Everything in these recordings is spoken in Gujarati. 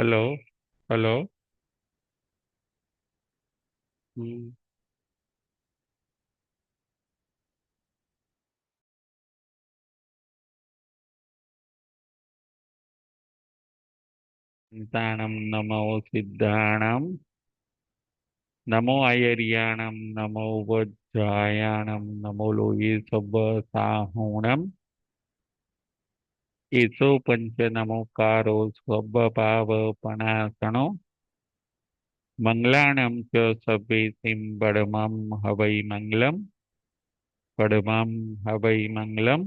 हेलो। हेलो। हम्म, सिद्धाणं नमो सिद्धाणं नमो आयर्याणं नमो वज्रायाणं नमो लोये सब साहुणं एसो पंच नमोकारो स्वभावपणासनो मंगलाणं च सभेतिं बडमं हवै मंगलम् बडमं हवै मंगलम्।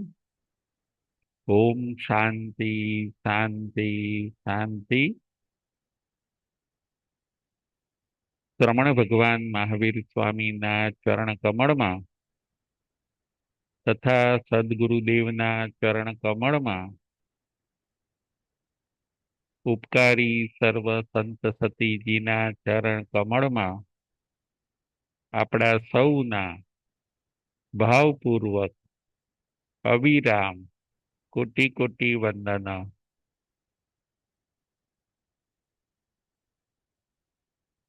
ओम शांति शांति शांति। શ્રમણ ભગવાન મહાવીર સ્વામીના ચરણ કમળમાં તથા સદગુરુદેવના ચરણ કમળમાં ઉપકારી સર્વ સંત સતીજીના ચરણ કમળમાં આપણા સૌના ભાવપૂર્વક અવિરામ કોટી કોટી વંદન।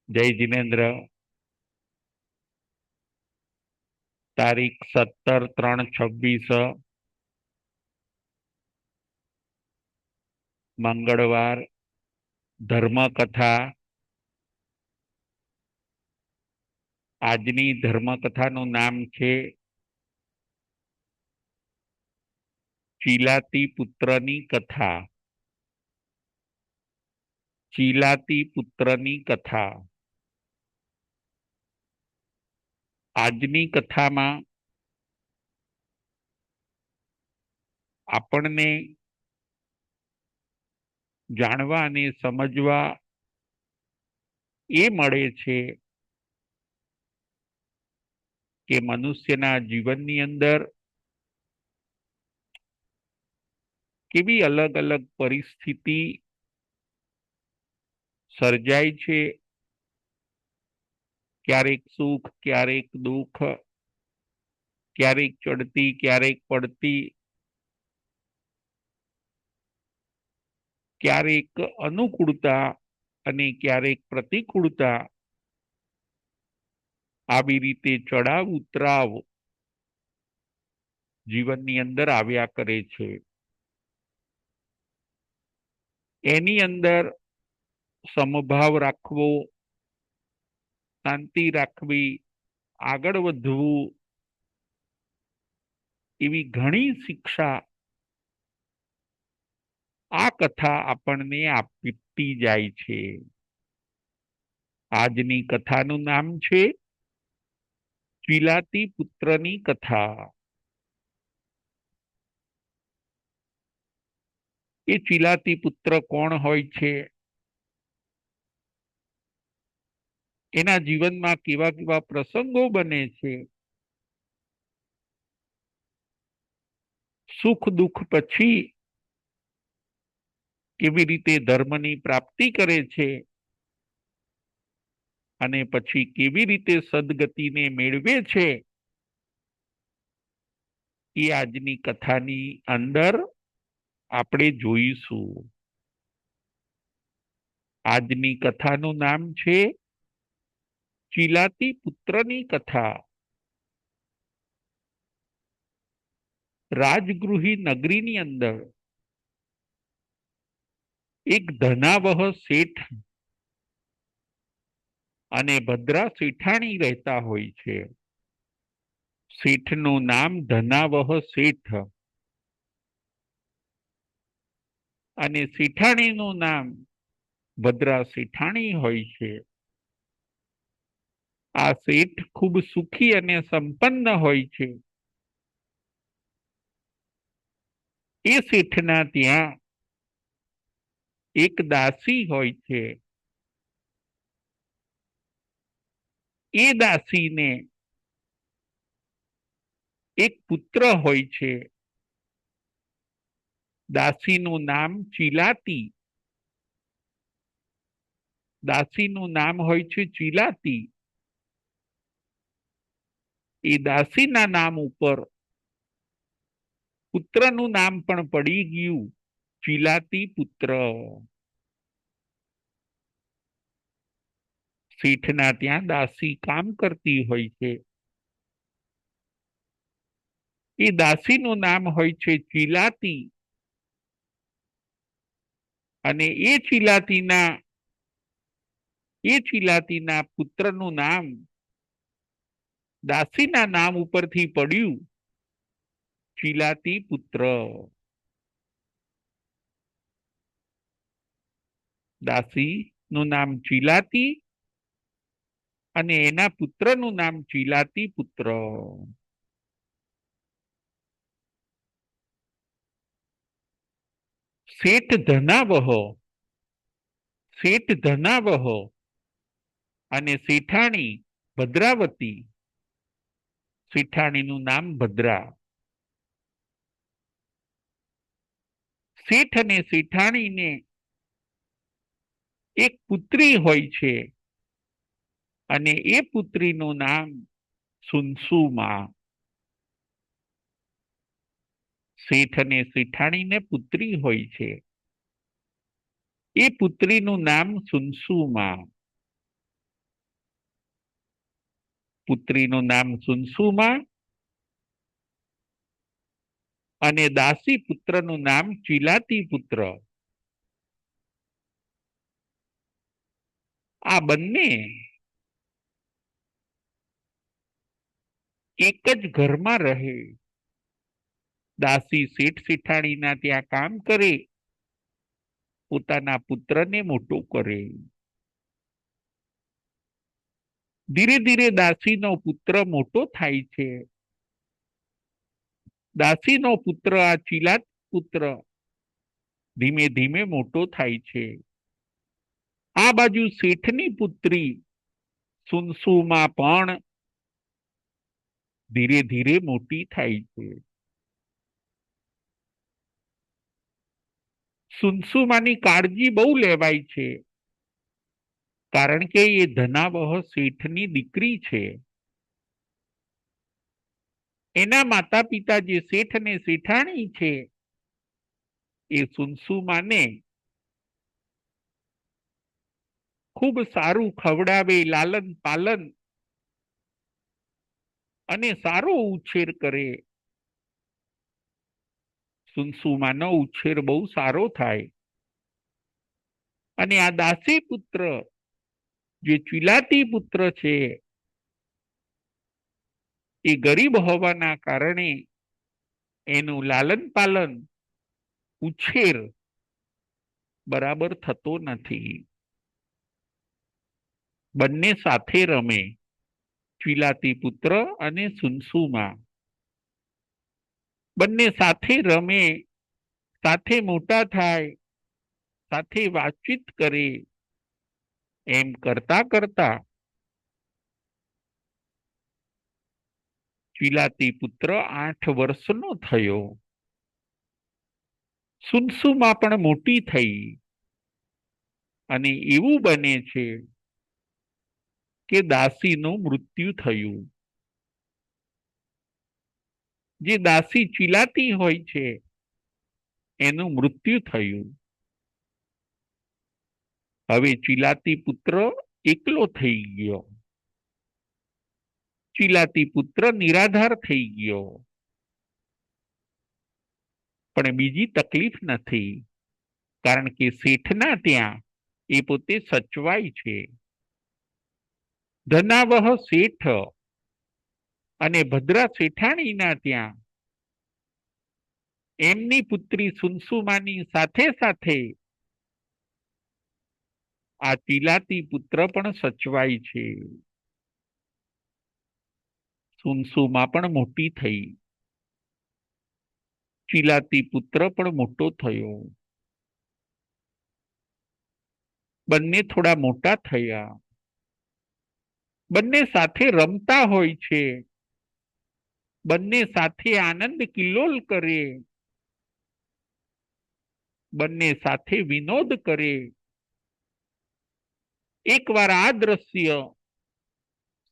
જય જિનેન્દ્ર। તારીખ 17/3/26 મંગળવાર। ધર્મકથા। આજની ધર્મકથાનું નામ છે ચીલાતી પુત્રની કથા। ચીલાતી પુત્રની કથા। આજની કથામાં આપણને જાણવા અને સમજવા એ મળે છે કે મનુષ્યના જીવનની અંદર કેવી અલગ અલગ પરિસ્થિતિ સર્જાય છે। ક્યારેક સુખ, ક્યારેક દુઃખ, ક્યારેક ચડતી, ક્યારેક પડતી, ક્યારેક અનુકૂળતા અને ક્યારેક પ્રતિકૂળતા, આવી રીતે ચડાવ ઉતરાવ જીવનની અંદર આવ્યા કરે છે। એની અંદર સમભાવ રાખવો, શાંતિ રાખવી, આગળ વધવું, એવી ઘણી શિક્ષા આ કથા આપણને આપતી જાય છે। આજની કથાનું નામ છે ચીલાતી પુત્રની કથા। એ ચીલાતી પુત્ર કોણ હોય છે? એના જીવનમાં કેવા કેવા પ્રસંગો બને છે? સુખ દુઃખ પછી કેવી રીતે ધર્મની પ્રાપ્તિ કરે છે અને પછી કેવી રીતે સદગતિને મેળવે છે, એ આજની કથાની અંદર આપણે જોઈશું। આજની કથાનું નામ છે ચીલાતી પુત્રની કથા। રાજગૃહી નગરીની અંદર એક ધનાવહ શેઠ અને ભદ્રા શેઠાણી રહેતા હોય છે। શેઠનું નામ ધનાવહ શેઠ અને શેઠાણીનું નામ ભદ્રા શેઠાણી હોય છે। આ શેઠ ખૂબ સુખી અને સંપન્ન હોય છે। એ શેઠના ત્યાં એક દાસી હોય છે। એ દાસીને એક પુત્ર હોય છે। દાસીનું નામ ચીલાતી। દાસીનું નામ હોય છે ચીલાતી। એ દાસીના નામ ઉપર પુત્રનું નામ પણ પડી ગયું ચીલાતી પુત્ર। શેઠના ત્યાં દાસી કામ કરતી હોય છે. એ દાસીનું નામ હોય છે ચિલાતી, અને એ ચિલાતીના પુત્રનું નામ દાસીના નામ ઉપરથી પડ્યું ચિલાતી પુત્ર. દાસી નું નામ ચિલાતી અને એના પુત્રનું નામ ચિલાતી પુત્ર. શેઠ ધનાવહ અને શેઠાણી ભદ્રાવતી. શેઠાણીનું નામ ભદ્રા. શેઠ અને શેઠાણીને એક પુત્રી હોય છે, અને એ પુત્રીનું નામ સુનસુમા. શેઠ અને શેઠાણીને પુત્રી હોય છે, એ પુત્રીનું નામ સુનસુમા. પુત્રીનું નામ સુનસુમા અને દાસી પુત્રનું નામ ચિલાતી પુત્ર. આ બંને એક જ ઘરમાં રહે. દાસી શેઠ શેઠાણીના ત્યાં કામ કરે, પોતાના પુત્રને મોટો કરે. ધીરે ધીરે દાસીનો પુત્ર મોટો થાય છે. દાસીનો પુત્ર આ ચિલાત પુત્ર ધીમે ધીમે મોટો થાય છે. આ બાજુ શેઠની પુત્રી સુનસુમા પણ ધીરે ધીરે મોટી થાય છે. સુનસુમાની કાળજી બહુ લેવાય છે, કારણ કે એ ધનાવહ શેઠની દીકરી છે. એના માતા પિતા જે શેઠ અને શેઠાણી છે, એ સુનસુમાને ખૂબ સારું ખવડાવે, લાલન પાલન અને સારો ઉછેર કરે. સુનસુમાનો ઉછેર બહુ સારો થાય. અને આ દાસી પુત્ર જે ચિલાતી પુત્ર છે, એ ગરીબ હોવાના કારણે એનું લાલન પાલન ઉછેર બરાબર થતો નથી. બંને સાથે રમે, ચિલાતી પુત્ર અને સુનસુમા. બંને સાથે રમે, સાથે મોટા થાય, સાથે વાતચીત કરે. એમ કરતા કરતા ચિલાતી પુત્ર 8 વર્ષનો થયો. સુનસુમા પણ મોટી થઈ. અને એવું બને છે કે દાસીનું મૃત્યુ થયું. જે દાસી ચિલાતી હોય છે, એનું મૃત્યુ થયું. હવે ચિલાતી પુત્ર એકલો થઈ ગયો. ચિલાતી પુત્ર નિરાધાર થઈ ગયો. પણ બીજી તકલીફ નથી, કારણ કે શેઠના ત્યાં એ પોતે સચવાય છે. ધનાવહ શેઠ અને ભદ્રા શેઠાણીના ત્યાં એમની પુત્રી સુનસુમાની સાથે સાથે આ ચિલાતી પુત્ર પણ સચવાય છે. સુનસુમા પણ મોટી થઈ. ચિલાતી પુત્ર પણ મોટો થયો. બંને થોડા મોટા થયા. બંને સાથે રમતા હોય છે. બંને સાથે આનંદ કિલ્લોલ કરે. બંને સાથે વિનોદ કરે. એકવાર આ દ્રશ્ય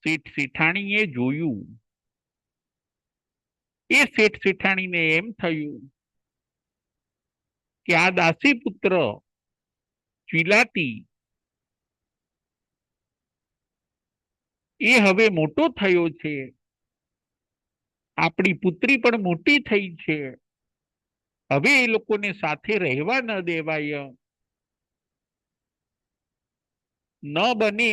શેઠ શેઠાણીએ જોયું. એ શેઠ શેઠાણીને એમ થયું કે આ દાસી પુત્ર ચિલાતી એ હવે મોટો થયો છે, આપણી પુત્રી પણ મોટી થઈ છે, હવે એ લોકોને સાથે રહેવા ન દેવાય, ન બને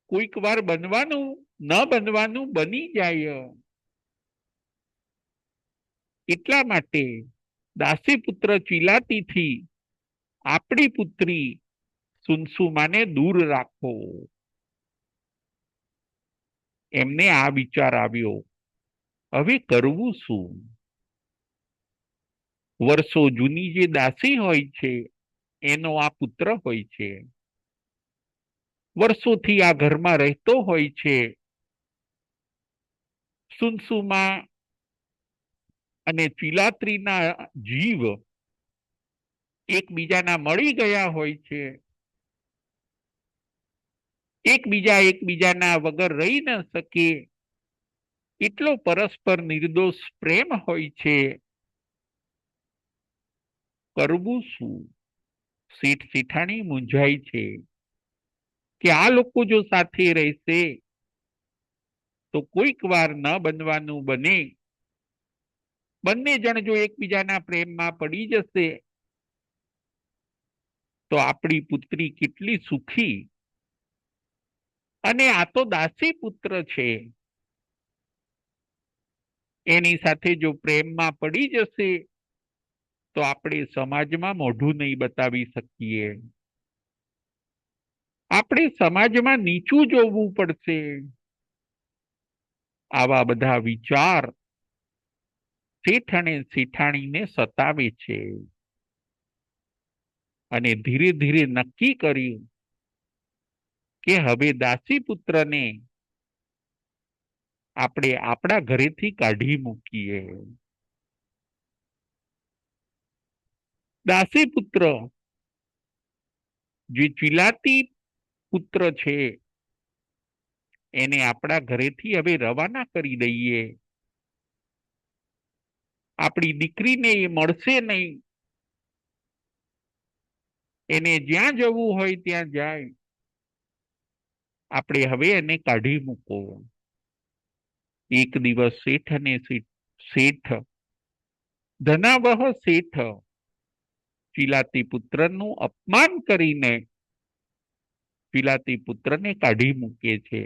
કોઈક વાર બનવાનું ન બનવાનું બની જાય, એટલા માટે દાસી પુત્ર ચિલાતીથી આપણી પુત્રી સુનસુમાને દૂર રાખો. એમને આ વિચાર આવ્યો, હવે કરવું શું? વર્ષો જૂની જે દાસી હોય છે એનો આ પુત્ર હોય છે, વર્ષોથી આ ઘરમાં રહેતો હોય છે. સુનસુમા અને ચિલાત્રીના જીવ એકબીજાના મળી ગયા હોય છે, એકબીજાના વગર રહી ન શકે એટલો પરસ્પર નિર્દોષ પ્રેમ હોય છે. કરવું શું? શેઠ શેઠાણી મૂંઝાય છે કે આ લોકો જો સાથે રહેશે તો કોઈક વાર ન બનવાનું બને, બંને જણ જો એકબીજાના પ્રેમમાં પડી જશે તો આપણી પુત્રી કેટલી સુખી. અને આ તો દાસી પુત્ર છે, એની સાથે જો પ્રેમમાં પડી જશે તો આપણે સમાજમાં મોઢું નહીં બતાવી શકીએ, આપણે સમાજમાં નીચું જોવું પડશે. આવા બધા વિચાર શેઠ અને શેઠાણીને સતાવે છે, અને ધીરે ધીરે નક્કી કર્યું કે હવે દાસી પુત્રને આપણે આપણા ઘરેથી કાઢી મૂકીએ. દાસી પુત્ર જે ચિલાતી પુત્ર છે એને આપણા ઘરેથી હવે રવાના કરી દઈએ. આપણી દીકરીને એ મળશે નહીં, એને જ્યાં જવું હોય ત્યાં જાય, આપણે હવે એને કાઢી મૂકો. એક દિવસ શેઠ અને શેઠ ધનાવહ શેઠ ચિલાતી પુત્રનું અપમાન કરીને ચિલાતી પુત્રને કાઢી મૂકે છે.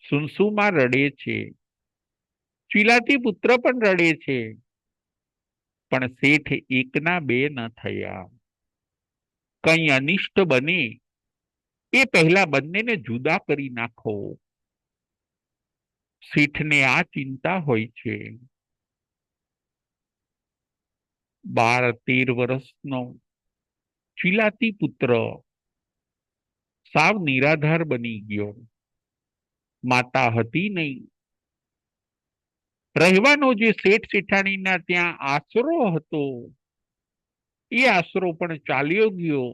સુનસુમા રડે છે, ચિલાતી પુત્ર પણ રડે છે, પણ શેઠ એકના બે ન થયા. કઈ અનિષ્ટ બને એ પહેલા બંનેને જુદા કરી નાખો. શેઠને આ ચિંતા હોય છે. 12-13 વર્ષનો ચિલાતી પુત્ર સાવ નિરાધાર બની ગયો, માતા હતી નહીં, રહેવાનો જે શેઠ શેઠાણીના ત્યાં આશરો હતો એ આશરો પણ ચાલ્યો ગયો.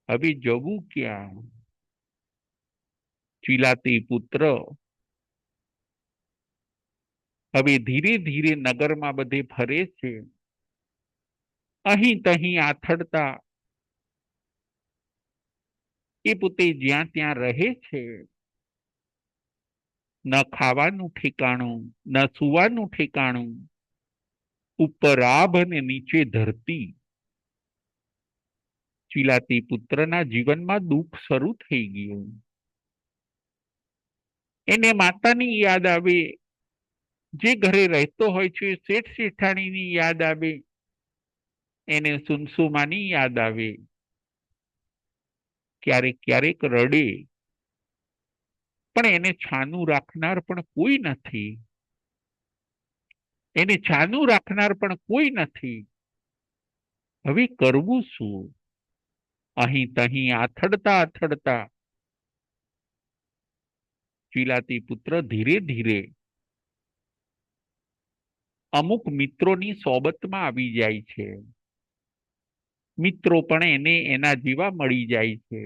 હવે જવું ક્યાં? ચિલાતી પુત્ર હવે ધીરે ધીરે નગરમાં બધે ફરે છે, અહીં તહીં આથડતા એ પોતે જ્યાં ત્યાં રહે છે. ન ખાવાનું ઠેકાણું, ન સુવાનું ઠેકાણું, ઉપર આભ અને નીચે ધરતી. ચિલાતી પુત્રના જીવનમાં દુઃખ શરૂ થઈ ગયું. એને માતાની યાદ આવે, જે ઘરે રહેતો હોય છે શેઠ શેઠાણીની યાદ આવે, એને સુનસુમાની યાદ આવે. ક્યારેક ક્યારેક રડે, પણ એને છાનું રાખનાર પણ કોઈ નથી, એને છાનું રાખનાર પણ કોઈ નથી. હવે કરવું શું? અહીં તહીં આથડતા આથડતા ચિલાતી પુત્ર ધીરે ધીરે અમુક મિત્રોની સોબતમાં આવી જાય છે. મિત્રો પણ એને એના જેવા મળી જાય છે.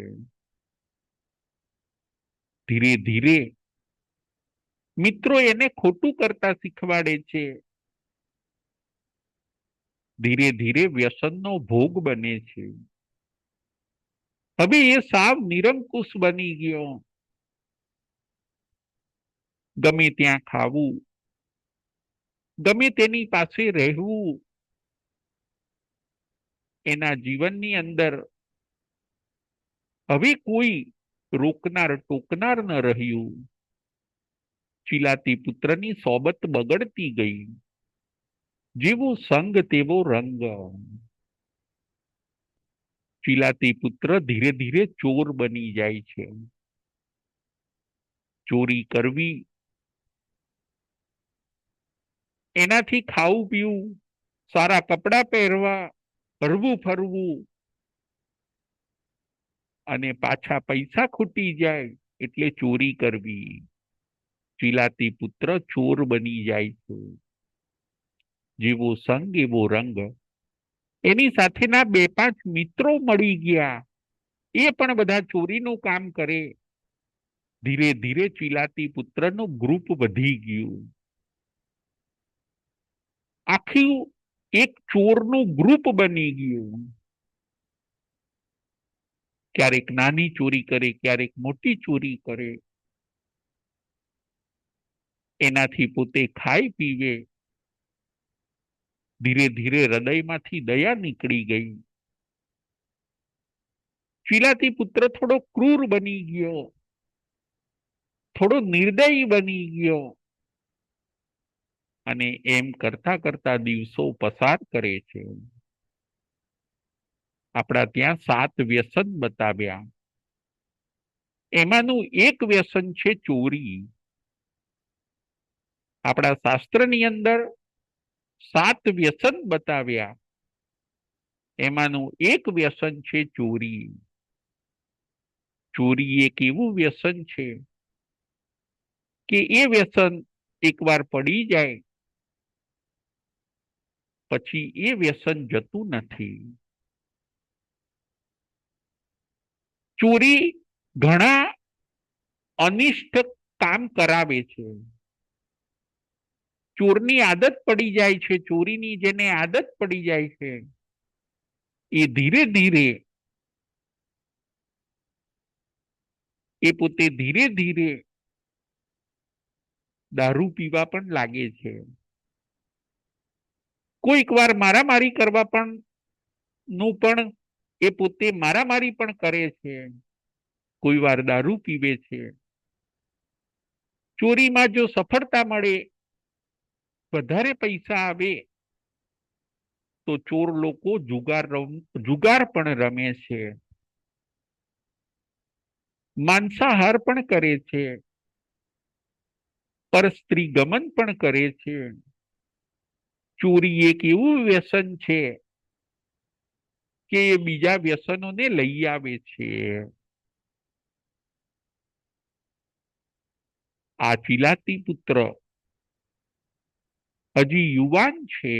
ધીરે ધીરે મિત્રો એને ખોટું કરતા શીખવાડે છે. ધીરે ધીરે વ્યસનનો ભોગ બને છે. હવે એ સાવ નિરંકુશ બની ગયો. ગમે ત્યાં ખાવું, ગમે તેની પાસે રહેવું, એના જીવનની અંદર હવે કોઈ રોકનાર ટોકનાર ન રહ્યું. ચિલાતી પુત્રની સોબત બગડતી ગઈ. જેવો સંગ તેવો રંગ. ચિલાતી પુત્ર ધીરે ધીરે ચોર બની જાય છે. ચોરી કરવી, એનાથી ખાવું પીવું, સારા કપડાં પહેરવા, હરવું ફરવું, અને પાછા પૈસા ખૂટી જાય એટલે ચોરી કરવી. ચિલાતી પુત્ર ચોર બની જાય છે. જેવો સંગ એવો રંગ. એની સાથેના બે પાંચ મિત્રો મળી ગયા, એ પણ બધા ચોરીનું કામ કરે. ધીરે ધીરે ચિલાતી પુત્રનું ગ્રુપ વધી ગયું. આખું એક ચોરનું ગ્રુપ બની ગયું. ક્યારેક નાની ચોરી કરે, ક્યારેક મોટી ચોરી કરે. એનાથી પોતે ખાઈ પીવે. ધીરે ધીરે હૃદયમાંથી દયા નીકળી ગઈ. ચિલાતી પુત્ર થોડો ક્રૂર બની ગયો, થોડો નિર્દયી બની ગયો. અને એમ કરતા કરતા દિવસો પસાર કરે છે. આપણા ત્યાં 7 વ્યસન બતાવ્યા. એમાંનું એક વ્યસન છે ચોરી. આપણા શાસ્ત્રની અંદર 7 વ્યસન બતાવ્યા. એમાંનું એક વ્યસન છે ચોરી. ચોરી એક એવું વ્યસન છે કે એ વ્યસન એકવાર પડી જાય પછી એ વ્યસન જતું નથી. ચોરી ઘણા અનિષ્ટ કામ કરાવે છે. ચોરની આદત પડી જાય છે, ચોરીની જેને આદત પડી જાય છે, એ ધીરે ધીરે એ પોતે ધીરે ધીરે દારૂ પીવા પણ લાગે છે. કોઈક વાર મારામારી કરવા પણ નું પણ એ પોતે મારામારી પણ કરે છે. કોઈ વાર દારૂ પીવે છે. ચોરીમાં જો સફળતા મળે, વધારે પૈસા આવે, તો ચોર લોકો જુગાર પણ રમે છે. માંસાહાર પણ કરે છે. પર સ્ત્રી ગમન પણ કરે છે. ચોરી એક એવું વ્યસન છે કે એ બીજા વ્યસનોને લઈ આવે છે. આ ચિલાતી પુત્ર હજી યુવાન છે.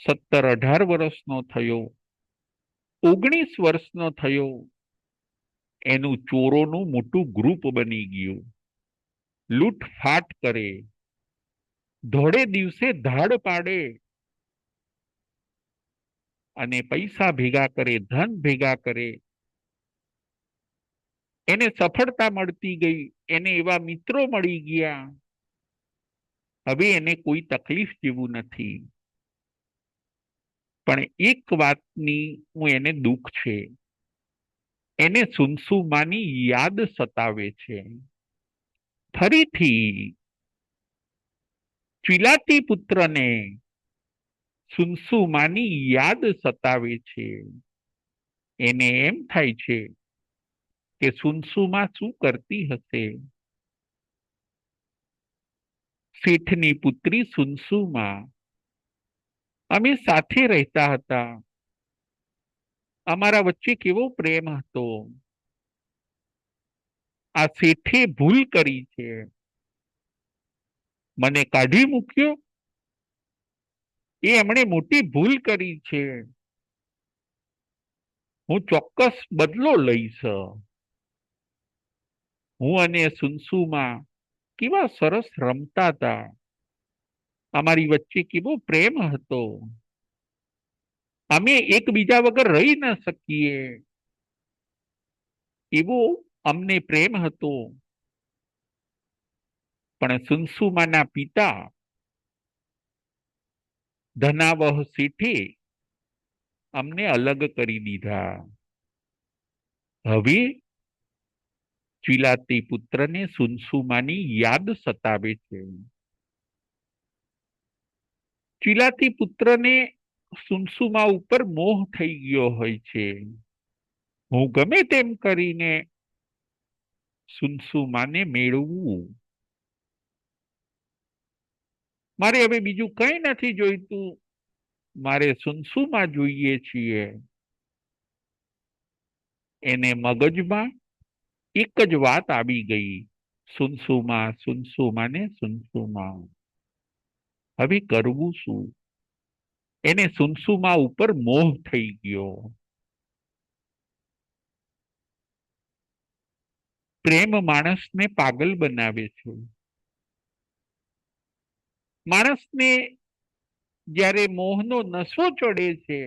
17-18 વર્ષનો થયો, 19 વર્ષનો થયો, એનું ચોરોનું મોટું ગ્રુપ બની ગયું. લૂંટફાટ કરે, ધોળે દિવસે ધાડ પાડે, અને પૈસા ભેગા કરે, ધન ભેગા કરે. એને સફળતા મળતી ગઈ, એને એવા મિત્રો મળી ગયા. હવે એને કોઈ તકલીફ જેવું નથી. પણ એક વાતની હું એને દુઃખ છે. એને સુનસુમાની યાદ સતાવે છે. ફરીથી ચિલાતી પુત્રને સુનસુમાની યાદ સતાવે છે. એને એમ થાય છે કે સુનસુમા શું કરતી હશે. શેઠની પુત્રી સુનસુમા, અમે સાથે રહેતા હતા. અમારા વચ્ચે કેવો પ્રેમ હતો. આ શેઠે ભૂલ કરી છે, મને કાઢી મૂક્યો. એ એમણે મોટી ભૂલ કરી છે. હું ચોક્કસ બદલો લઈશ. હું અને સુનસુમા કેવા સરસ રમતા હતા. અમારી વચ્ચે કેવો પ્રેમ હતો. અમે એકબીજા વગર રહી ન શકીએ એવો અમને પ્રેમ હતો. પણ સુનસુમાના પિતા ધનાવહ શેઠે અમને અલગ કરી દીધા. હવે ચિલાતી પુત્રને સુનસુમાની યાદ સતાવે છે. ચિલાતી પુત્રને સુનસુમા ઉપર મોહ થઈ ગયો હોય છે. હું ગમે તેમ કરીને સુનસુમાને મેળવવું. મારે હવે બીજું કંઈ નથી જોઈતું, મારે સુનસુમા જોઈએ છીએ. એને મગજમાં એક જ વાત આવી ગઈ, સુનસુમા, સુનસુમા ને સુનસુમા. હવે કરવું શું? એને સુનસુમા ઉપર મોહ થઈ ગયો. પ્રેમ માણસને પાગલ બનાવે છે. માણસને જ્યારે મોહનો નશો ચડે છે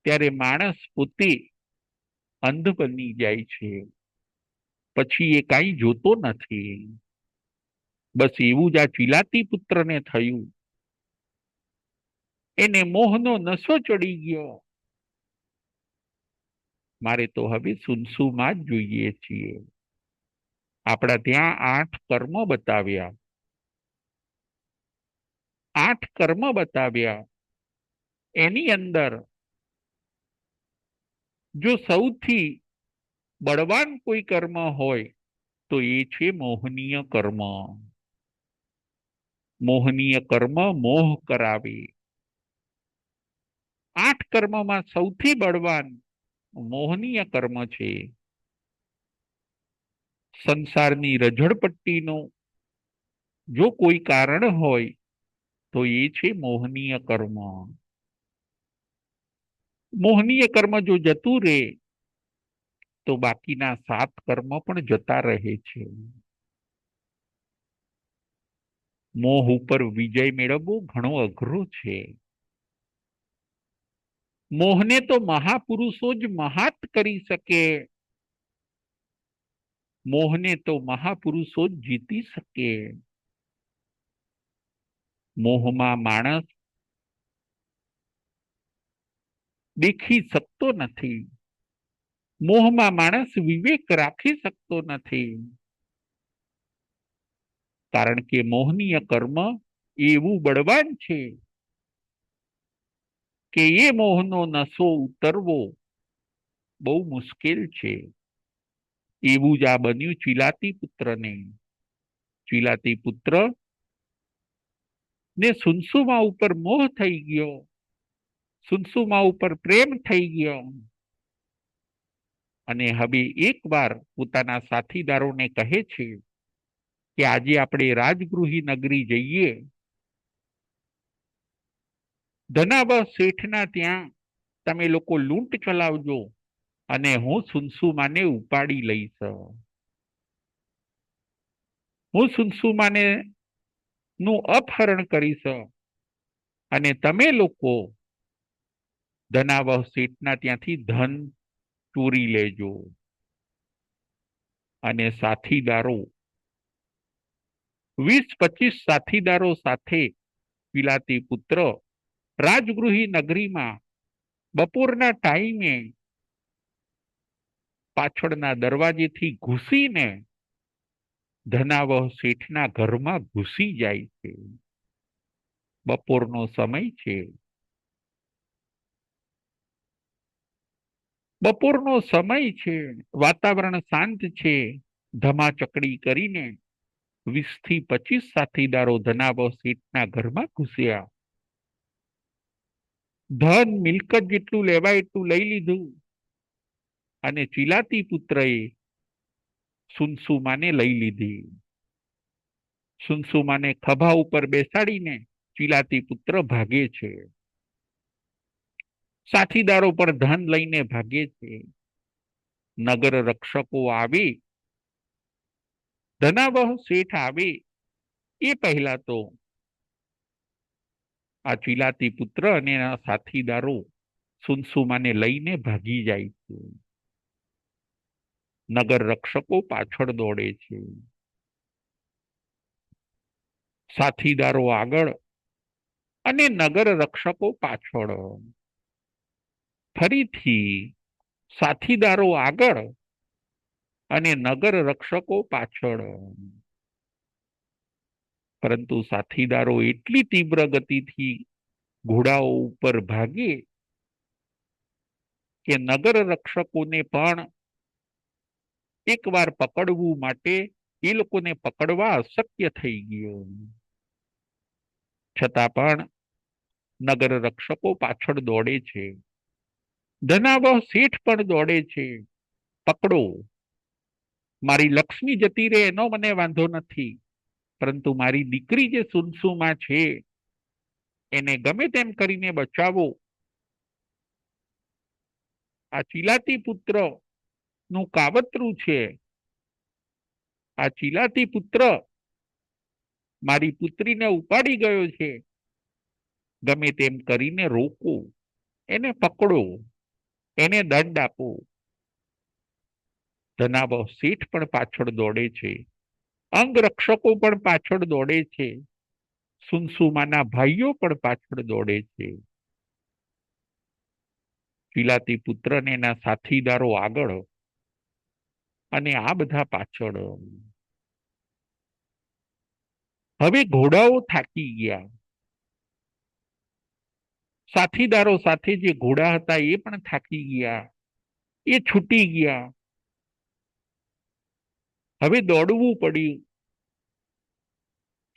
ત્યારે માણસ પોતે અંધ બની જાય છે. પછી એ કાંઈ જોતો નથી. બસ એવું જ આ ચિલાતી પુત્રને થયું. એને મોહનો નશો ચડી ગયો. મારે તો હવે સુનસુમા જ જોઈએ છીએ. આપણા ત્યાં 8 કર્મ બતાવ્યા. 8 કર્મ બતાવ્યા. એની અંદર જો સૌથી બળવાન કોઈ કર્મ હોય તો એ છે મોહનીય કર્મ. મોહનીય કર્મ મોહ કરાવે. 8 કર્મમાં સૌથી બળવાન મોહનીય કર્મ છે. સંસારની રઝળપટ્ટીનું જો કોઈ કારણ હોય તો એ છે મોહનીય કર્મ. મોહનીય કર્મ જો જતું રહે તો બાકીના 7 કર્મ પણ જતા રહે છે. મોહ ઉપર વિજય મેળવવો ઘણો અઘરો છે. મોહને તો મહાપુરુષો જ મહાત કરી શકે. મોહને તો મહાપુરુષો જ જીતી શકે. મોહમાં માણસ દેખી શકતો નથી. મોહમાં માણસ વિવેક રાખી શકતો નથી. કારણ કે મોહનીય કર્મ એવું બળવાન છે કે એ મોહનો નશો ઉતરવો બહુ મુશ્કેલ છે. એવું જ આ બન્યું ચિલાતી પુત્રને. ચિલાતી પુત્ર ને સુનસુમા ઉપર મોહ થઈ ગયો. સુનસુમા ઉપર પ્રેમ થઈ ગયો. અને હવે એકવાર પોતાના સાથીદારોને કહે છે કે આજે આપણે રાજગૃહી નગરી જઈએ. ધનાવહ શેઠના ત્યાં તમે લોકો લૂંટ ચલાવજો અને હું સુનસુમાને ઉપાડી લઈશ. હું સુનસુમાને નું અપહરણ કરીશ અને તમે લોકો ધનાવહ શેઠના ત્યાંથી ધન ચોરી લેજો. અને સાથીદારો 20-25 સાથીદારો સાથે વિલાતી પુત્ર રાજગૃહી નગરીમાં બપોરના ટાઈમે પાછળના દરવાજેથી ઘૂસીને ધનાવહ શેઠના ઘરમાં ઘૂસી જાય છે. બપોરનો સમય છે. બપોરનો સમય છે. વાતાવરણ શાંત છે. ધમાચકડી કરીને 20-25 સાથીદારો ધનાવહ શેઠના ઘરમાં ઘૂસ્યા. ધન મિલકત જેટલું લેવાય એટલું લઈ લીધું અને ચિલાતી પુત્રએ સુનસુમાને લઈ લીધી. સુનસુમાને ખભા ઉપર બેસાડીને ચિલાતી પુત્ર ભાગે છે. સાથીદારો પણ ધન લઈને ભાગે છે. નગર રક્ષકો આવી ધનાવહ શેઠ આવે એ પહેલા તો આ ચીલાતી પુત્ર અને એના સાથીદારો સુનસુમાને લઈને ભાગી જાય છે. નગર રક્ષકો પાછળ દોડે છે. સાથીદારો આગળ અને નગર રક્ષકો પાછળ. ફરીથી સાથીદારો આગળ અને નગર રક્ષકો પાછળ. પરંતુ સાથીદારો એટલી તીવ્ર ગતિથી ઘોડાઓ ઉપર ભાગે કે નગર રક્ષકોને પણ એકવાર પકડવું માટે એ લોકોને પકડવા અશક્ય થઈ ગયું. છતાં પણ નગર રક્ષકો પાછળ દોડે છે. ધનાવહ શેઠ પણ દોડે છે. પકડો, મારી લક્ષ્મી જતી રહે એનો મને વાંધો નથી, પરંતુ મારી દીકરી જે સુનસુમા છે એને ગમે તેમ કરીને બચાવો. આ ચીલાતી પુત્ર નું કાવતરું છે. આ ચીલાતી પુત્ર મારી પુત્રીને ઉપાડી ગયો છે. ગમે તેમ કરીને રોકો, એને પકડો, એને દંડ આપો. ધનાવહ શેઠ પણ પાછળ દોડે છે. અંગરક્ષકો પણ પાછળ દોડે છે. સુનસુમાના ભાઈઓ પણ પાછળ દોડે છે. ચીલાતી પુત્ર ને એના સાથીદારો આગળ અને આ બધા પાછળ. હવે ઘોડાઓ થાકી ગયા. સાથીદારો સાથે જે ઘોડા હતા એ પણ થાકી ગયા, એ છૂટી ગયા. હવે દોડવું પડ્યું.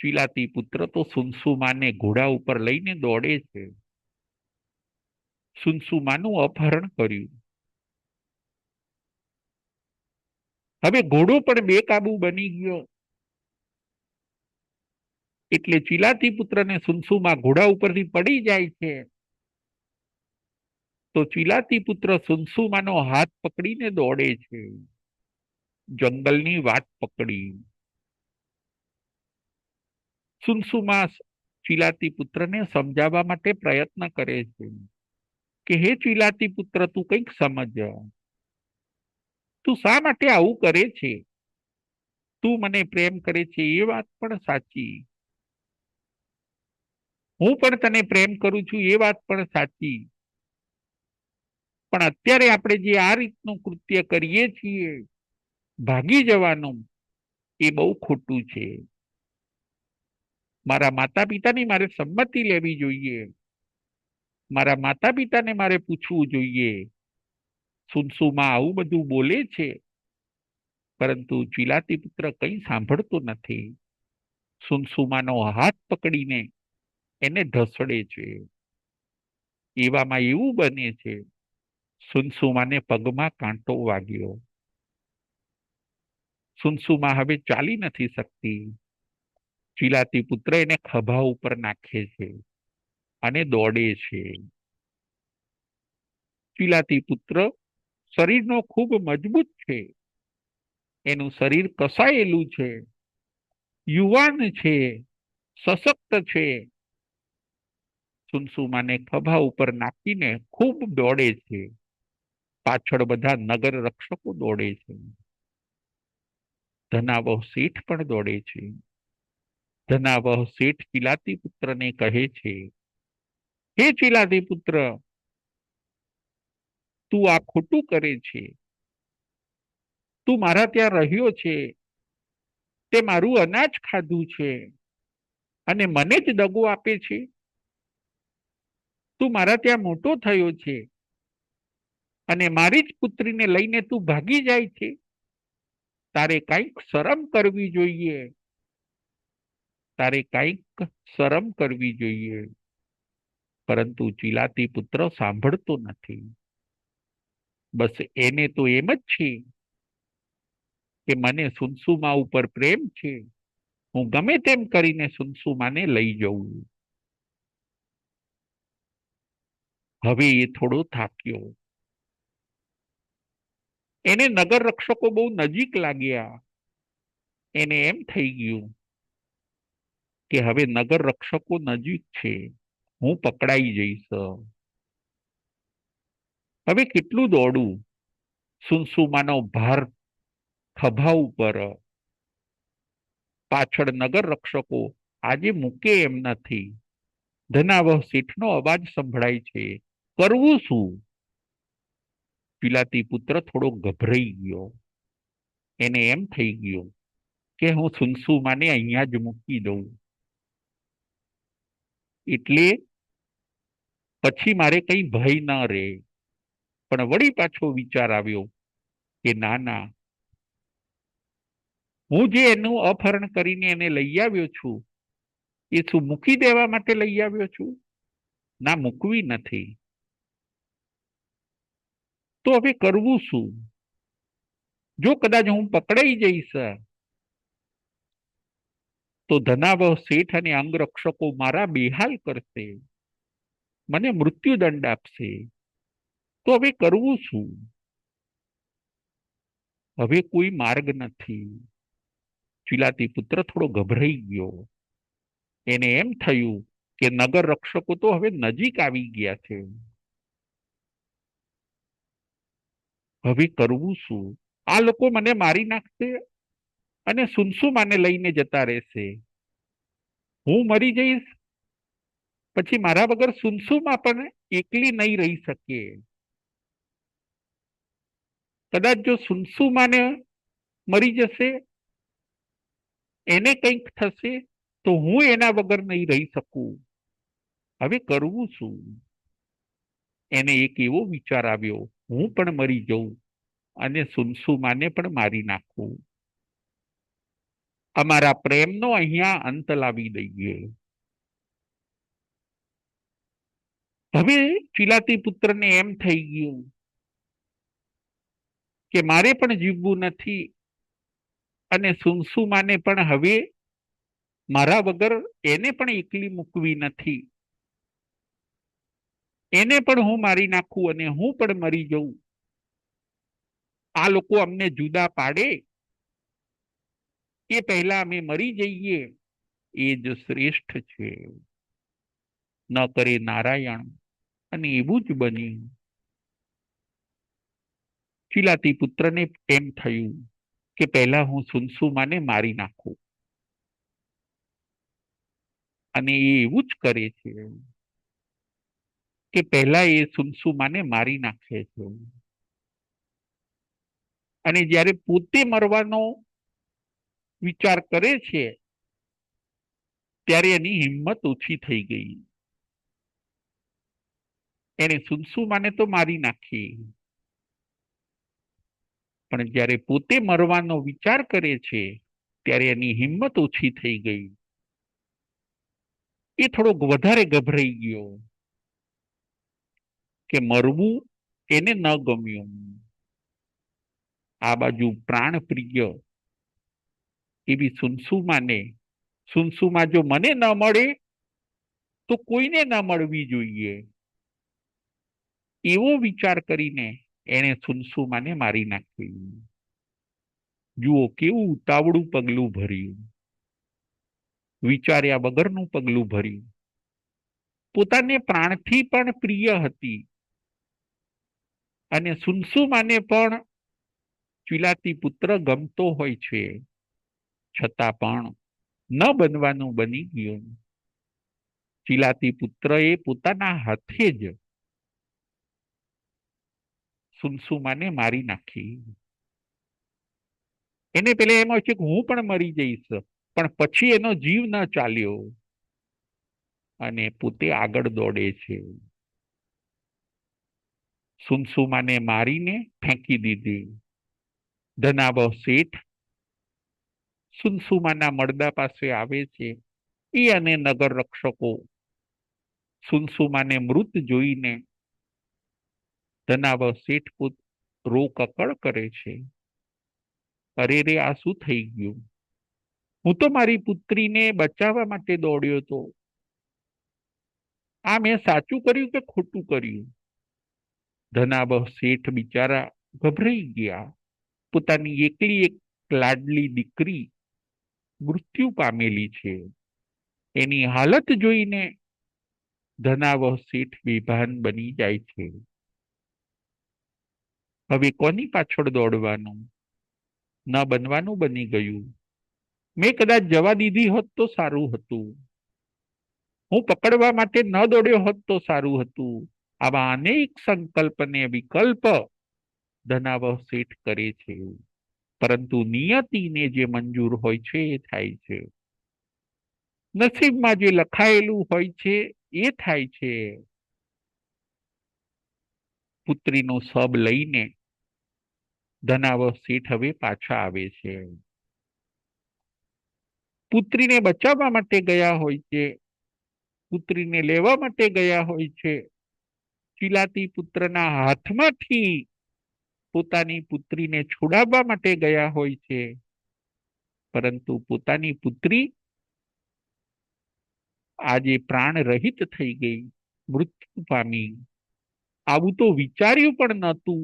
ચીલાતી પુત્ર તો સુનસુમાને ઘોડા ઉપર લઈને દોડે છે. સુનસુમાનું અપહરણ કર્યું. હવે ઘોડો પણ બેકાબુ બની ગયો. એટલે ચીલાતી પુત્રને સુનસુમા ઘોડા ઉપરથી પડી જાય છે. તો ચીલાતી પુત્ર સુનસુમાનો હાથ પકડીને દોડે છે. જંગલની વાટ પકડી. સુનસુમા ચીલાતી પુત્રને સમજાવવા માટે પ્રયત્ન કરે છે કે હે ચીલાતી પુત્ર, તું કંઈક સમજ. તું શા માટે આવું કરે છે? તું મને પ્રેમ કરે છે એ વાત પણ સાચી. હું પણ તને પ્રેમ કરું છું એ વાત પણ સાચી. પણ અત્યારે આપણે જે આ રીતનું કૃત્ય કરીએ છીએ, ભાગી જવાનું, એ બહુ ખોટું છે. મારા માતા પિતાની મારે સંમતિ લેવી જોઈએ. મારા માતા પિતાને મારે પૂછવું જોઈએ. સુનસુમા આવું બધું બોલે છે, પરંતુ ચીલાતી પુત્ર કંઈ સાંભળતો નથી. સુનસુમાનો હાથ પકડીને એને ઢસડે છે. એવામાં એવું બને છે, સુનસુમાને પગમાં કાંટો વાગ્યો. સુનસુમા હવે ચાલી નથી શકતી. ચીલાતી પુત્ર એને ખભા ઉપર નાખે છે અને દોડે છે. ચીલાતી પુત્ર શરીરનો ખૂબ મજબૂત છે. એનું શરીર કસાયેલું છે, યુવાન છે, સશક્ત છે. સુનસુમાને ખભા ઉપર નાખીને ખૂબ દોડે છે. પાછળ બધા નગર રક્ષકો દોડે છે. ધનાવહ શેઠ પણ દોડે છે. ધનાવહ શેઠ ચીલાતી પુત્રને કહે છે, હે ચીલાતી પુત્ર, તું આ ખોટું કરે છે. તું મારા ત્યાં રહ્યો છે, તે મારું અનાજ ખાધું છે અને મને જ દગો આપે છે. તું મારા ત્યાં મોટો થયો છે અને મારી જ પુત્રીને લઈને તું ભાગી જાય છે. તારે કંઈક શરમ કરવી જોઈએ. તારે કંઈક શરમ કરવી જોઈએ. પરંતુ ચીલાતી પુત્ર સાંભળતો નથી. બસ એને તો એમ જ છે કે મને સુનસુમા ઉપર પ્રેમ છે, હું ગમે તેમ કરીને સુનસુમાને લઈ જઉં. હવે એ થોડો થાક્યો. એને નગર રક્ષકો બહુ નજીક લાગ્યા. એને એમ થઈ ગયું કે હવે નગર રક્ષકો નજીક છે, હું પકડાઈ જઈશ. હવે કેટલું દોડું? સુનસુમાનો ભાર ખભા ઉપર. પાછળ નગર રક્ષકો આજે મૂકે એમ નથી. ધનાવહ શેઠનો અવાજ સંભળાય છે. કરવું શું? પિલાતી પુત્ર થોડો ગભરાઈ ગયો. એને એમ થઈ ગયું કે હું સુનસુમાને અહીંયા જ મૂકી દઉં, એટલે પછી મારે કઈ ભય ન રહે. પણ વળી પાછો વિચાર આવ્યો કે ના ના, હું જે એનું અપહરણ કરીને એને લઈ આવ્યો છું, એ શું મૂકી દેવા માટે લઈ આવ્યો છું? ના, મૂકવી નથી. તો હવે કરવું શું? જો કદાચ હું પકડાઈ જઈશ તો ધનાવહ શેઠ અને અંગરક્ષકો મારા બેહાલ કરશે, મને મૃત્યુદંડ આપશે. તો હવે કરવું શું? હવે કોઈ માર્ગ નથી. ચિલાતી પુત્ર થોડો ગભરાઈ ગયો. એને એમ થયું કે નગર રક્ષકો તો હવે નજીક આવી ગયા છે. હવે કરવું શું? આ લોકો મને મારી નાખશે અને સુનસુમાને લઈને જતા રહેશે. હું મરી જઈશ પછી મારા વગર સુનસુમા પણ એકલી નહીં રહી શકે. કદાચ જો સુનસુમાને મરી જશે, એને કંઈક થશે, તો હું એના વગર નહીં રહી શકું. હવે કરવું શું? એને એક એવો વિચાર આવ્યો, હું પણ મરી જઉં અને સુનસુમાને પણ મારી નાખું. અમારા પ્રેમનો અહીંયા અંત લાવી દઈએ. હવે ચિલાતી પુત્રને એમ થઈ ગયું કે મારે પણ જીવવું નથી અને સુનસુમાને પણ હવે મારા વગર એને પણ એકલી મૂકવી નથી. એને પણ હું મારી નાખું અને હું પણ મરી જઉં. આ લોકો અમને જુદા પાડે એ પહેલા અમે મરી જઈએ, એ જ શ્રેષ્ઠ છે. ન કરે નારાયણ. અને એવું જ બન્યું. ચિલાતી પુત્રને એમ થયું કે પહેલા હું સુનસુમાને મારી નાખું, અને એ એવું જ કરે છે કે પહેલા એ સુનસુમાને મારી નાખે છે. અને જ્યારે પોતે મરવાનો વિચાર કરે છે ત્યારે એની હિંમત ઓછી થઈ ગઈ. એને સુનસુમાને તો મારી નાખી, પણ જ્યારે પોતે મરવાનો વિચાર કરે છે ત્યારે એની હિંમત ઓછી થઈ ગઈ. એ થોડોક વધારે ગભરાઈ ગયો કે મરવું એને ન ગમ્યું. આ બાજુ પ્રાણ પ્રિય એવી સુનસુમા જો મને ન મળે તો કોઈને ન મળવી જોઈએ, એવો વિચાર કરીને એને સુનસુમાને મારી નાખી. જુઓ કેવું ઉતાવળું પગલું ભર્યું, વિચાર્યા વગરનું પગલું ભર્યું. પોતાને પ્રાણથી પણ પ્રિય હતી અને સુનસુમાને પણ ચિલાતી પુત્ર ગમતો હોય છે, છતાં પણ ન બનવાનું બની ગયું. ચિલાતી પુત્રએ પોતાના હાથે જ સુનસુમાને મારી નાખી. એને પેલા એમ હોય છે કે હું પણ મરી જઈશ, પણ પછી એનો જીવ ન ચાલ્યો અને પોતે આગળ દોડે છે. સુનસુમાને મારીને ફેંકી દીધી. ધનાવહ શેઠ સુનસુમાના મળદા પાસે આવે છે. એ અને નગર રક્ષકો સુનસુમાને મૃત જોઈને ધનાવહ શેઠ રોકકળ કરે છે. અરે રે, આ શું થઈ ગયું? હું તો મારી પુત્રીને બચાવવા માટે દોડ્યો હતો. આ મેં સાચું કર્યું કે ખોટું કર્યું? ધનાવહ શેઠ બિચારા ગભરાઈ ગયા. પોતાની એકલી એક લાડલી દીકરી મૃત્યુ પામેલી છે. એની હાલત જોઈને ધનાવહ શેઠ બેભાન બની જાય છે. હવે કોની પાછળ દોડવાનું? ન બનવાનું બની ગયું. મેં કદાચ જવા દીધી હોત તો સારું હતું. હું પકડવા માટે ન દોડ્યો હોત તો સારું હતું. આવા અનેક સંકલ્પ ને વિકલ્પ ધનાવહ શેઠ કરે છે. પરંતુ નિયતિને જે મંજૂર હોય છે એ થાય છે. નસીબમાં જે લખાયેલું હોય છે એ થાય છે. પુત્રીનો શબ લઈને ધનાવહ શેઠ હવે પાછા આવે છે. પુત્રીને બચાવવા માટે ગયા હોય છે. પુત્રીને લેવા માટે ગયા હોય છે. ચિલાતી પુત્રના હાથમાંથી પોતાની પુત્રીને છોડાવવા માટે ગયા હોય છે. પરંતુ પોતાની પુત્રી આજે પ્રાણ રહિત થઈ ગઈ, મૃત્યુ પામી. આવું તો વિચાર્યું પણ નહોતું.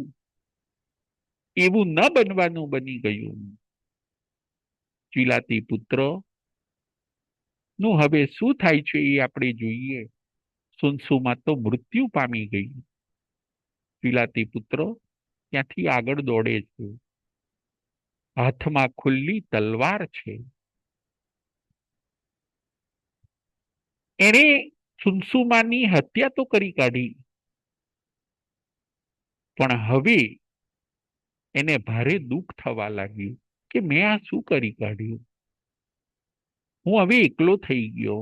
એવું ન બનવાનું બની ગયું. ચિલાતી પુત્ર નું હવે શું થાય છે એ આપણે જોઈએ. સુનસુમાં તો મૃત્યુ પામી ગઈ. ચિલાતી પુત્ર ત્યાંથી આગળ દોડે છે. હાથમાં ખુલ્લી તલવાર છે. એણે સુનસુમાની હત્યા તો કરી કાઢી, પણ હવે એને ભારે દુઃખ થવા લાગ્યું કે મેં આ શું કરી કાઢ્યું. હું હવે એકલો થઈ ગયો.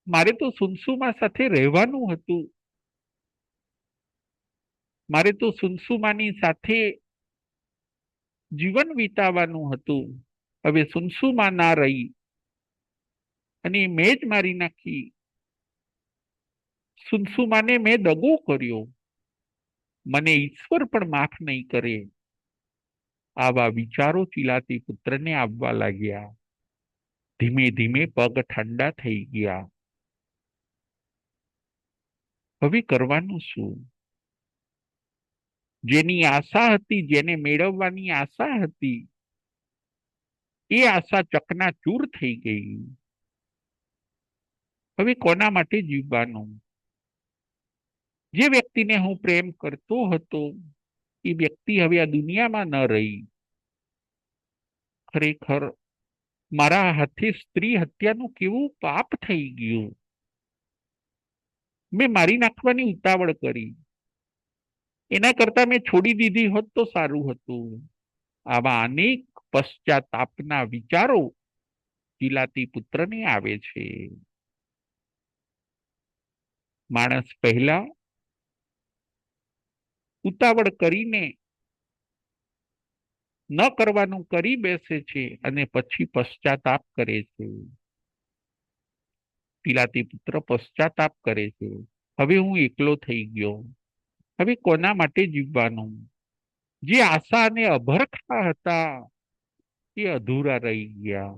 મારે તો સુનસુમા સાથે રહેવાનું હતું. મારે તો સુનસુમાની સાથે જીવન વિતાવવાનું હતું. હવે સુનસુમા ના રહી અને મેં જ મારી નાખી. સુનસુમાને મેં દગો કર્યો. મને ઈશ્વર પણ માફ નહીં કરે. આવા વિચારો ચિલાતી પુત્રને આવવા લાગ્યા. ધીમે ધીમે પગ ઠંડા થઈ ગયા. હવે કરવાનું શું? જેની આશા હતી, જેને મેળવવાની આશા હતી, એ આશા ચકનાચૂર થઈ ગઈ. હવે કોના માટે જીવવાનું? જે વ્યક્તિને હું પ્રેમ કરતો હતો એ વ્યક્તિ હવે આ દુનિયામાં ન રહી. ખરેખર મારા હાથે સ્ત્રી હત્યાનું કેવું પાપ થઈ ગયું. મેં મારી નાખવાની ઉતાવળ કરી. એના કરતા મેં છોડી દીધી હોત તો સારું હતું. આવા અનેક પશ્ચાતાપના વિચારો ચિલાતી પુત્રને આવે છે. માણસ પહેલા ઉતાવળ કરીને ન કરવાનું કરી બેસે છે અને પછી પશ્ચાતાપ કરે છે. ચિલાતી પુત્ર પશ્ચાતાપ કરે છે. હવે હું એકલો થઈ ગયો. હવે કોના માટે જીવવાનું? જે આશા અને અભરખા હતા એ અધૂરા રહી ગયા.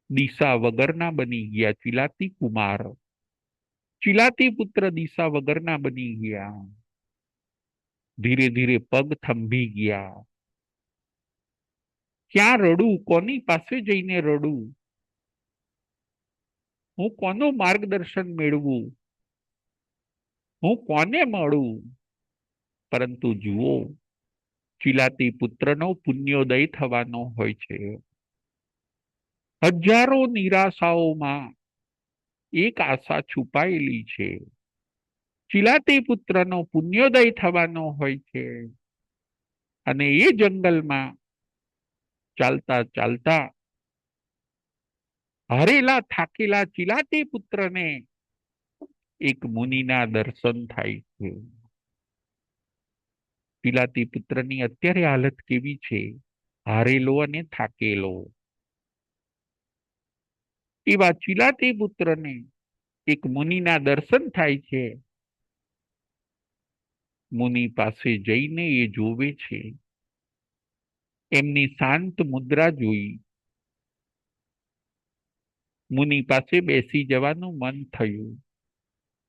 દિશા વગરના બની ગયા ચિલાતી કુમાર. ચિલાતી પુત્ર દિશા વગરના બની ગયા. ધીરે ધીરે પગ થંભી ગયા. ક્યાં રડું? કોની પાસે જઈને રડું? હું કોનું માર્ગદર્શન મેળવું? હું કોને મળું? પરંતુ જુઓ, ચિલાતી પુત્રનો પુણ્યોદય થવાનો હોય છે. હજારો નિરાશાઓમાં એક આશા છુપાયેલી છે. ચિલાતી પુત્રનો પુણ્યોદય થવાનો હોય છે. અને એ જંગલમાં ચાલતા ચાલતા હારેલા થાકેલા ચિલાતી પુત્રને એક મુનિના દર્શન થાય છે. ચિલાતી પુત્રની અત્યારે હાલત કેવી છે? હારેલો અને થાકેલો. એવા ચિલાતી પુત્રને એક મુનિના દર્શન થાય છે. મુનિ પાસે જઈને એ જોવે છે. એમની શાંત મુદ્રા જોઈ મુનિ પાસે બેસી જવાનું મન થયું.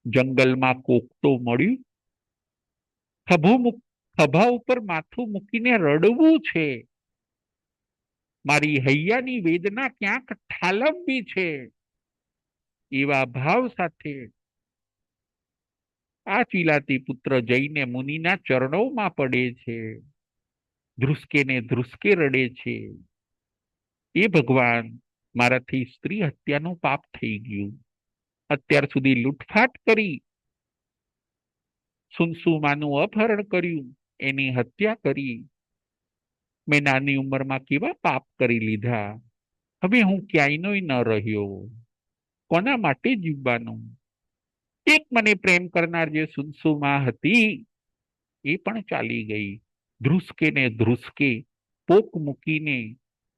જંગલમાં કોક તો મળ્યું. ખભા ઉપર માથું મૂકીને રડવું છે. મારી હૈયાની વેદના ક્યાંક ઠાલવવી છે, એવા ભાવ સાથે આ ચિલાતી પુત્ર જઈને મુનિના ચરણોમાં પડે છે, ધ્રુસકે ને ધ્રુસકે રડે છે, એ ભગવાન, મારાથી સ્ત્રી હત્યાનું પાપ થઈ ગયું. અત્યાર સુધી લૂંટફાટ કરી, સુનસુમાનું અપહરણ કર્યું, એની હત્યા કરી, મેં નાની ઉંમરમાં કેવા પાપ કરી લીધા. હવે હું ક્યાંયનો ન રહ્યો, કોના માટે જીવવાનું? એક મને પ્રેમ કરનાર જે સુનસુમા હતી એ પણ ચાલી ગઈ. ધ્રુસકે ને ધ્રુસકે પોક મૂકીને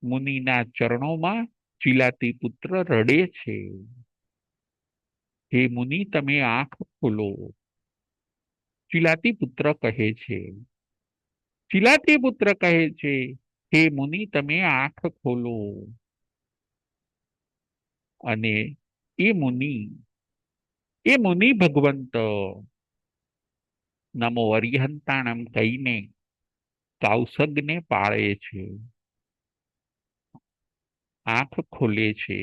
મુનિના ચરણોમાં ચિલાતી પુત્ર રડે છે. હે મુનિ, તમે આંખ ખોલો. ચિલાતી પુત્ર કહે છે, ચિલાતી પુત્ર કહે છે, હે મુનિ, તમે આંખ ખોલો. અને એ મુનિ ભગવંત નમો અરિહંતાણમ કહીને કૌશગને પાળે છે, આંખ ખોલે છે.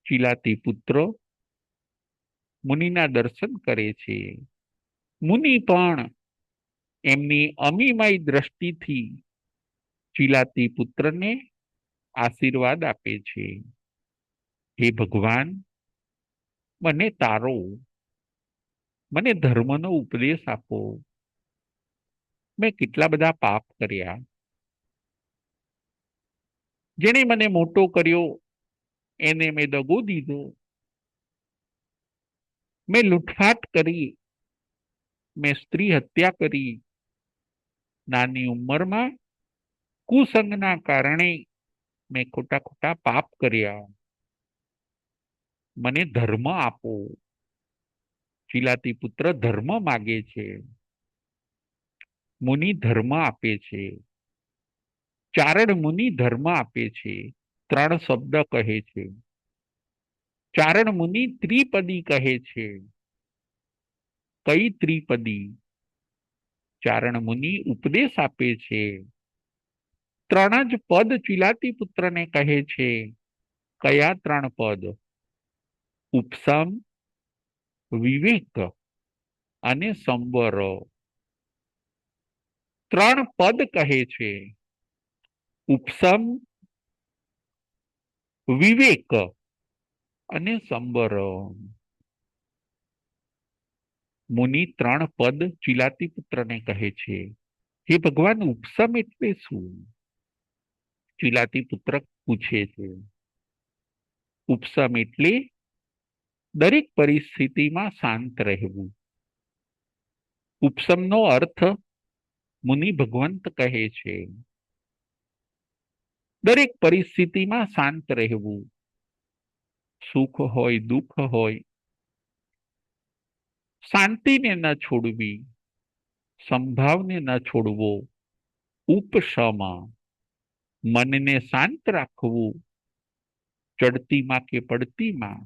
ચિલાતી પુત્ર મુનિના દર્શન કરે છે. મુનિ પણ એમની અમીમય દ્રષ્ટિથી ચિલાતી પુત્રને આશીર્વાદ આપે છે. હે ભગવાન, મને તારો, મને ધર્મનો ઉપદેશ આપો. મેં કેટલા બધા પાપ કર્યા. જેણે મને મોટો કર્યો એને મેં દગો દીધો. મેં લૂંટફાટ કરી, મેં સ્ત્રી હત્યા કરી. નાની ઉંમરમાં કુસંગના કારણે મેં ખોટા ખોટા પાપ કર્યા. મને ધર્મ આપો. ચિલાતી પુત્ર ધર્મ માગે છે. મુનિ ધર્મ આપે છે. ચારણ મુનિ ધર્મ આપે છે. ત્રણ શબ્દ કહે છે. ચારણ મુનિ ત્રિપદી કહે છે. કઈ ત્રિપદી? ચારણ મુનિ ઉપદેશ આપે છે. ત્રણ જ પદ ચિલાતી પુત્રને કહે છે. કયા ત્રણ પદ? ઉપસમ, વિવેક અને સંવર. ત્રણ પદ કહે છે. ઉપસમ, વિવેક અને સંવર. મુનિ ત્રણ પદ ચિલાતી પુત્રને કહે છે. હે ભગવાન, ઉપસમ એટલે શું? ચિલાતી પુત્ર પૂછે છે. ઉપસમ એટલે દરેક પરિસ્થિતિમાં શાંત રહેવું. ઉપસમનો અર્થ મુનિ ભગવંત કહે છે. દરેક પરિસ્થિતિમાં શાંત રહેવું. સુખ હોય, દુઃખ હોય, શાંતિને ન છોડવી, સંભાવને ન છોડવો. ઉપશમ, મનને શાંત રાખવું, ચડતીમાં કે પડતીમાં,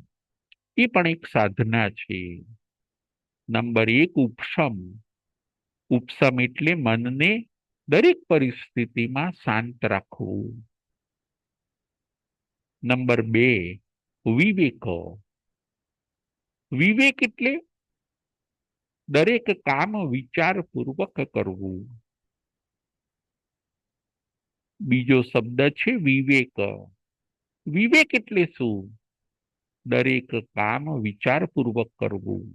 એ પણ એક સાધના છે. નંબર એક ઉપશમ. ઉપશમ એટલે મનને દરેક પરિસ્થિતિમાં શાંત રાખવું. નંબર બે વિવેક. વિવેક એટલે દરેક કામ વિચારપૂર્વક કરવું. બીજો શબ્દ છે વિવેક. વિવેક એટલે શું? દરેક કામ વિચારપૂર્વક કરવું.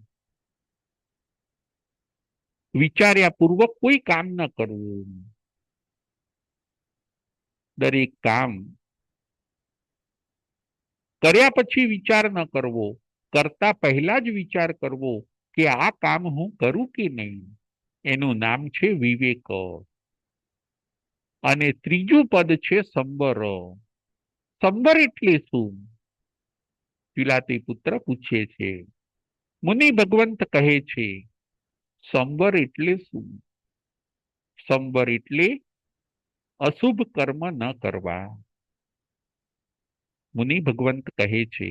વિચાર્યા પૂર્વક કોઈ કામ ન કરવું. દરેક કામ કર્યા પછી વિચાર ન કરવો, કરતા પહેલા જ વિચાર કરવો કે આ કામ હું કરું કે નહીં. એનું નામ છે વિવેક. અને ત્રીજું પદ છે સંવર. સંવર એટલે શું? ચિલાતી પુત્ર પૂછે છે. મુનિ ભગવંત કહે છે, સંવર એટલે શું? સંવર એટલે અશુભ કર્મ ન કરવા. મુનિ ભગવંત કહે છે,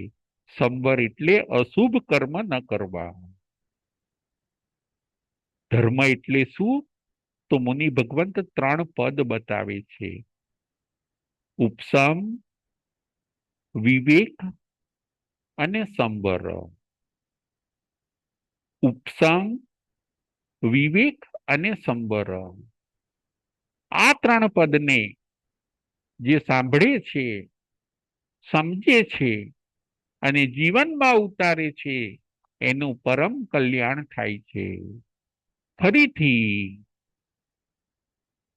સંવર એટલે અશુભ કર્મ ન કરવા. ધર્મ એટલે શું? તો મુનિ ભગવંત 3 પદ બતાવે છે: ઉપસમ, વિવેક અને સંવર. ઉપસમ, વિવેક અને સંવર, આ 3 પદને જે સાંભળે છે, સમજે છે અને જીવનમાં ઉતારે છે, એનું પરમ કલ્યાણ થાય છે. ફરીથી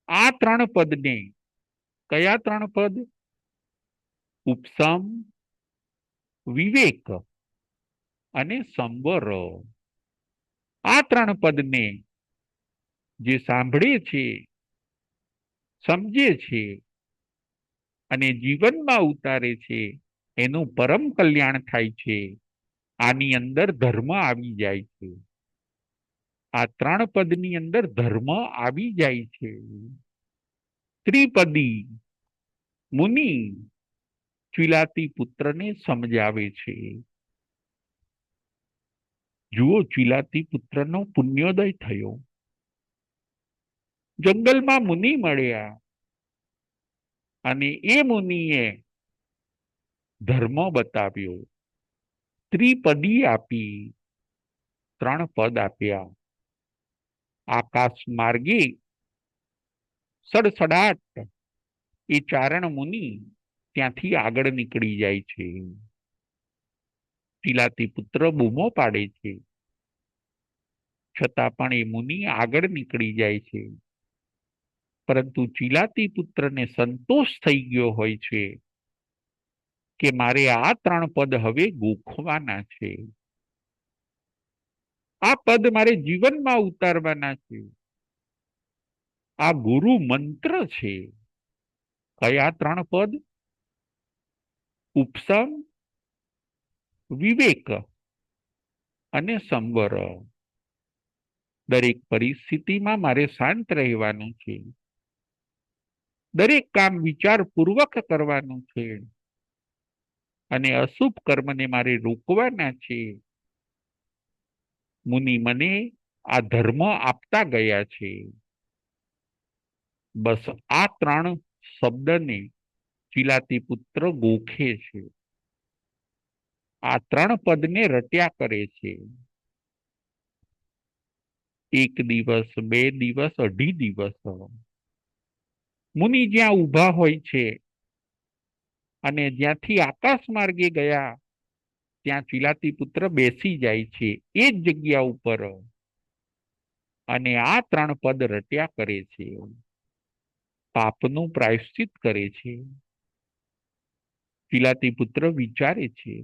આ 3 પદને, કયા 3 પદ? ઉપસમ, વિવેક અને સંવર, આ 3 પદને જે સાંભળે છે, સમજે છે અને જીવનમાં ઉતારે છે, એનું પરમ કલ્યાણ થાય છે. આની અંદર ધર્મ આવી જાય છે. આ 3 પદની અંદર ધર્મ આવી જાય છે. ત્રિપદી મુનિ ચિલાતી પુત્રને સમજાવે છે. જુઓ, ચિલાતી પુત્રનો પુણ્યોદય થયો. જંગલમાં મુનિ મળ્યા અને એ મુનિએ ધર્મ બતાવ્યો, ત્રિપદી આપી, 3 પદ આપ્યા. આકાશ માર્ગે સડસડાટ એ ચારણ મુનિ ત્યાંથી આગળ નીકળી જાય છે. ચિલાતી પુત્ર બૂમો પાડે છે, છતાં પણ એ મુનિ આગળ નીકળી જાય છે. પરંતુ ચિલાતી પુત્રને સંતોષ થઈ ગયો હોય છે કે મારે આ 3 પદ હવે ગોખવાના છે. આ પદ મારે જીવનમાં ઉતારવાના છે. આ ગુરુ મંત્ર છે. કયા 3 પદ? ઉપસમ, વિવેક અને સંવર. દરેક પરિસ્થિતિમાં મારે શાંત રહેવાનું છે. દરેક કામ વિચારપૂર્વક કરવાનું છે અને અશુભ કર્મને મારે રોકવાના છે. મુનિ મને આ ધર્મ આપતા ગયા છે. બસ આ 3 શબ્દને ચિલાતી પુત્ર ગોખે છે. આ 3 પદને રટ્યા કરે છે. 1 દિવસ, 2 દિવસ, 2.5 દિવસ મુનિ જ્યાં ઊભા હોય છે અને જ્યાંથી આકાશ માર્ગે ગયા ત્યાં ચિલાતી પુત્ર બેસી જાય છે એ જ જગ્યા ઉપર અને આ 3 પદ રટ્યા કરે છે. પાપનું પ્રાયશ્ચિત કરે છે. ચિલાતી પુત્ર વિચારે છે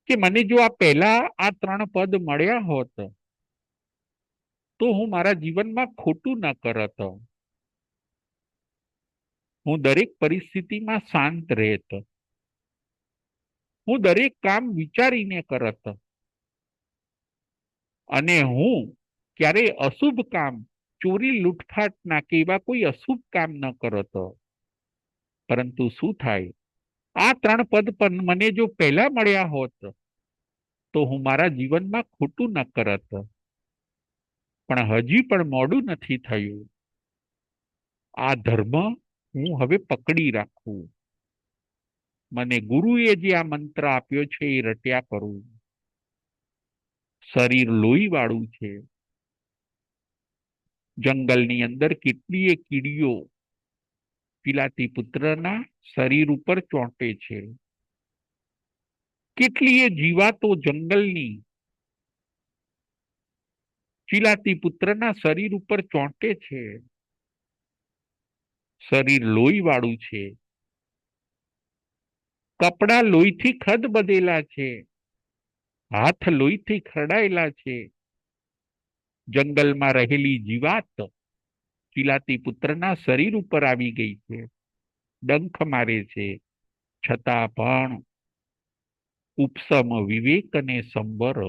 કે મને જો આ પહેલા આ 3 પદ મળ્યા હોત તો હું મારા જીવનમાં ખોટું ન કરત. હું દરેક પરિસ્થિતિમાં શાંત રહેત. હું દરેક કામ વિચારીને કરત અને હું ક્યારેય અશુભ કામ, ચોરી લૂંટફાટ ના કે એવા કોઈ અશુભ કામ ન કરત. પરંતુ શું થાય, આ 3 પદ પણ મને જો પહેલા મળ્યા હોત તો હું મારા જીવનમાં ખોટું ન કરત. પણ હજી પણ મોડું નથી થયું. આ ધર્મ હું હવે પકડી રાખું. મને ગુરુએ જે આ મંત્ર આપ્યો છે એ રટ્યા કરું. શરીર લોહીવાળું છે. જંગલની અંદર કેટલીય કીડીઓ ચિલાતી પુત્રના શરીર ઉપર ચોંટે છે. કેટલીય જીવાતો જંગલની ચિલાતી પુત્રના શરીર ઉપર ચોંટે છે. શરીર લોહીવાળું છે. કપડા લોહીથી ખદબદેલા છે. હાથ લોહીથી ખરડાયેલા છે. જંગલમાં રહેલી જીવાત ચિલાતી પુત્રના શરીર ઉપર આવી ગઈ છે. ડંખ મારે છે. છતાં પણ ઉપસમ, વિવેક અને સંવર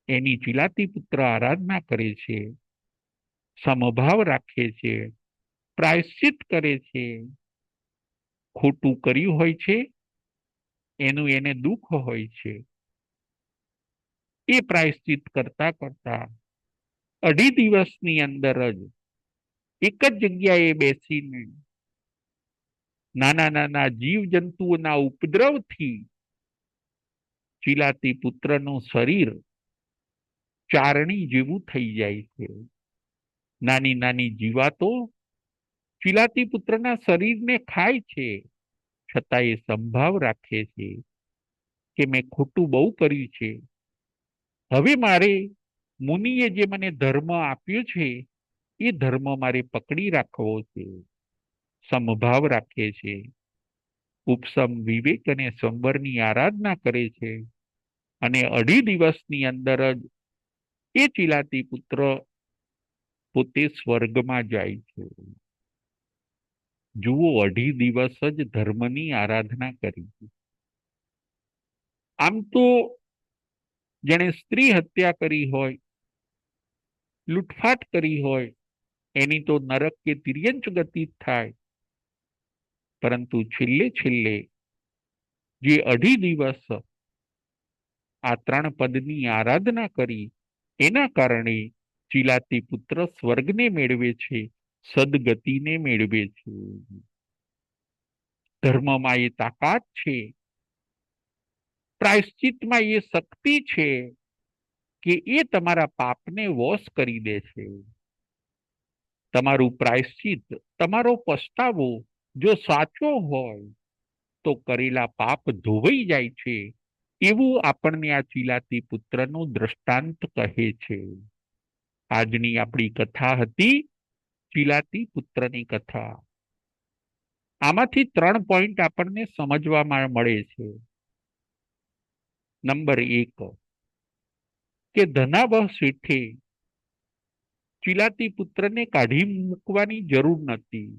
એની ચિલાતી પુત્ર આરાધના કરે છે. સમભાવ રાખે છે. પ્રાયશ્ચિત કરે છે. ખોટું કર્યું હોય છે એનું એને દુઃખ હોય છે. એ પ્રાયશ્ચિત કરતા કરતા 2.5 દિવસની અંદર જ એક જ જગ્યાએ બેસીને નાના નાના જીવજંતુઓના ઉપદ્રવથી ચીલાતી પુત્રનું શરીર ચારણી જેવું થઈ જાય છે. નાની નાની જીવાતો ચીલાતી પુત્રના શરીરને ખાય છે, છતાં એ સંભાવ રાખે છે કે મેં ખોટું બહુ કર્યું છે. હવે મારે મુનિએ જે મને ધર્મ આપ્યો છે એ ધર્મ મારે પકડી રાખવો છે. સમભાવ રાખે છે. ઉપસમ વિવેક અને સંવરની આરાધના કરે છે. અને 2.5 દિવસની અંદર જ એ ચીલાતી પુત્ર પોતે સ્વર્ગમાં જાય છે. જુઓ, 2.5 દિવસ જ ધર્મની આરાધના કરી. આમ તો જેણે સ્ત્રી હત્યા કરી હોય, લૂંટફાટ કરી હોય, એની તો નરક કે તિર્યંચ ગતિ થાય. પરંતુ છેલ્લે છેલ્લે જે 2.5 દિવસ આ 3 પદની આરાધના કરી, એના કારણે ચીલાતી પુત્ર સ્વર્ગને મેળવે છે, સદગતિને મેળવે છે. ધર્મમાં એ તાકાત છે, પ્રાયશ્ચિતમાં એ શક્તિ છે કે એ તમારા પાપને વોશ કરી દે છે. તમારું પ્રાયશ્ચિત, તમારો પસ્તાવો જો સાચો હોય તો કરેલા પાપ ધોવાઈ જાય છે, એવું આપણને આ ચીલાતી પુત્રનું દ્રષ્ટાંત કહે છે. આજની આપણી કથા હતી ચીલાતી પુત્રની કથા. આમાંથી 3 પોઈન્ટ આપણને સમજવામાં મળે છે. નંબર 1 કે ધનાવહ શેઠે ચીલાતી પુત્રને કાઢી મૂકવાની જરૂર નથી.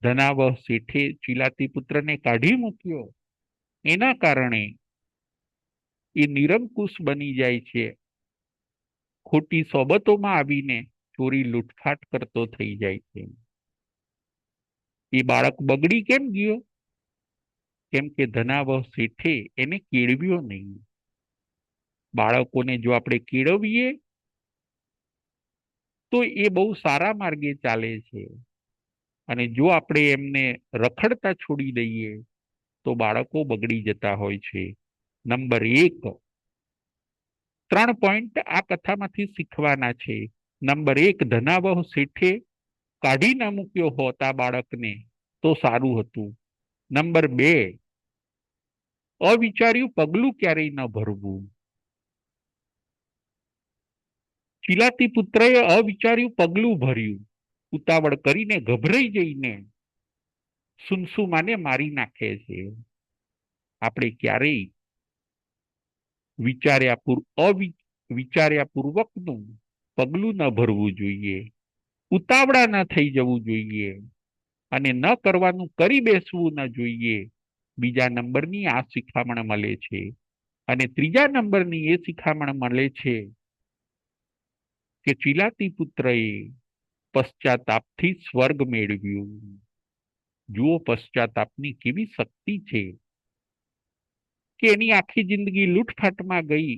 ધનાવહ શેઠે ચીલાતી પુત્રને કાઢી મૂક્યો, એના કારણે એ નિરંકુશ બની જાય છે. ખોટી સોબતોમાં આવીને ચોરી લૂંટફાટ કરતો થઈ જાય છે. એ બાળક બગડી કેમ ગયો? કેમ કે ધનાવહ શેઠે એને કેળવ્યો નહીં. બાળકોને જો આપણે કેળવીએ તો એ બહુ સારા માર્ગે ચાલે છે, અને જો આપણે એમને રખડતા છોડી દઈએ તો બાળકો બગડી જતા હોય છે. નંબર 1, 3 પોઈન્ટ આ કથામાંથી શીખવાના છે. નંબર 1, ધનાવહ શેઠે કાઢી ના મૂક્યો હોત આ બાળકને તો સારું હતું. નંબર 2, અવિચાર્યું પગલું ક્યારેય ન ભરવું. ચીલાતી પુત્રએ અવિચાર્યું પગલું ભર્યું, ઉતાવળ કરીને ગભરાઈ જઈને સુનસુમાને મારી નાખે છે. આપણે ક્યારેય વિચાર્યા પૂર્વકનું પગલું ન ભરવું જોઈએ, ઉતાવળા ન થઈ જવું જોઈએ, અને ન કરવાનું કરી બેસવું ન જોઈએ. બીજા નંબરની આ શિખામણ મળે છે. અને ત્રીજા નંબરની એ શિખામણ મળે છે કે ચીલાતી પુત્રએ પશ્ચાતાપથી સ્વર્ગ મેળવ્યું. જુઓ, પશ્ચાતાપની કેવી શક્તિ છે કે એની આખી જિંદગી લૂંટફાટમાં ગઈ,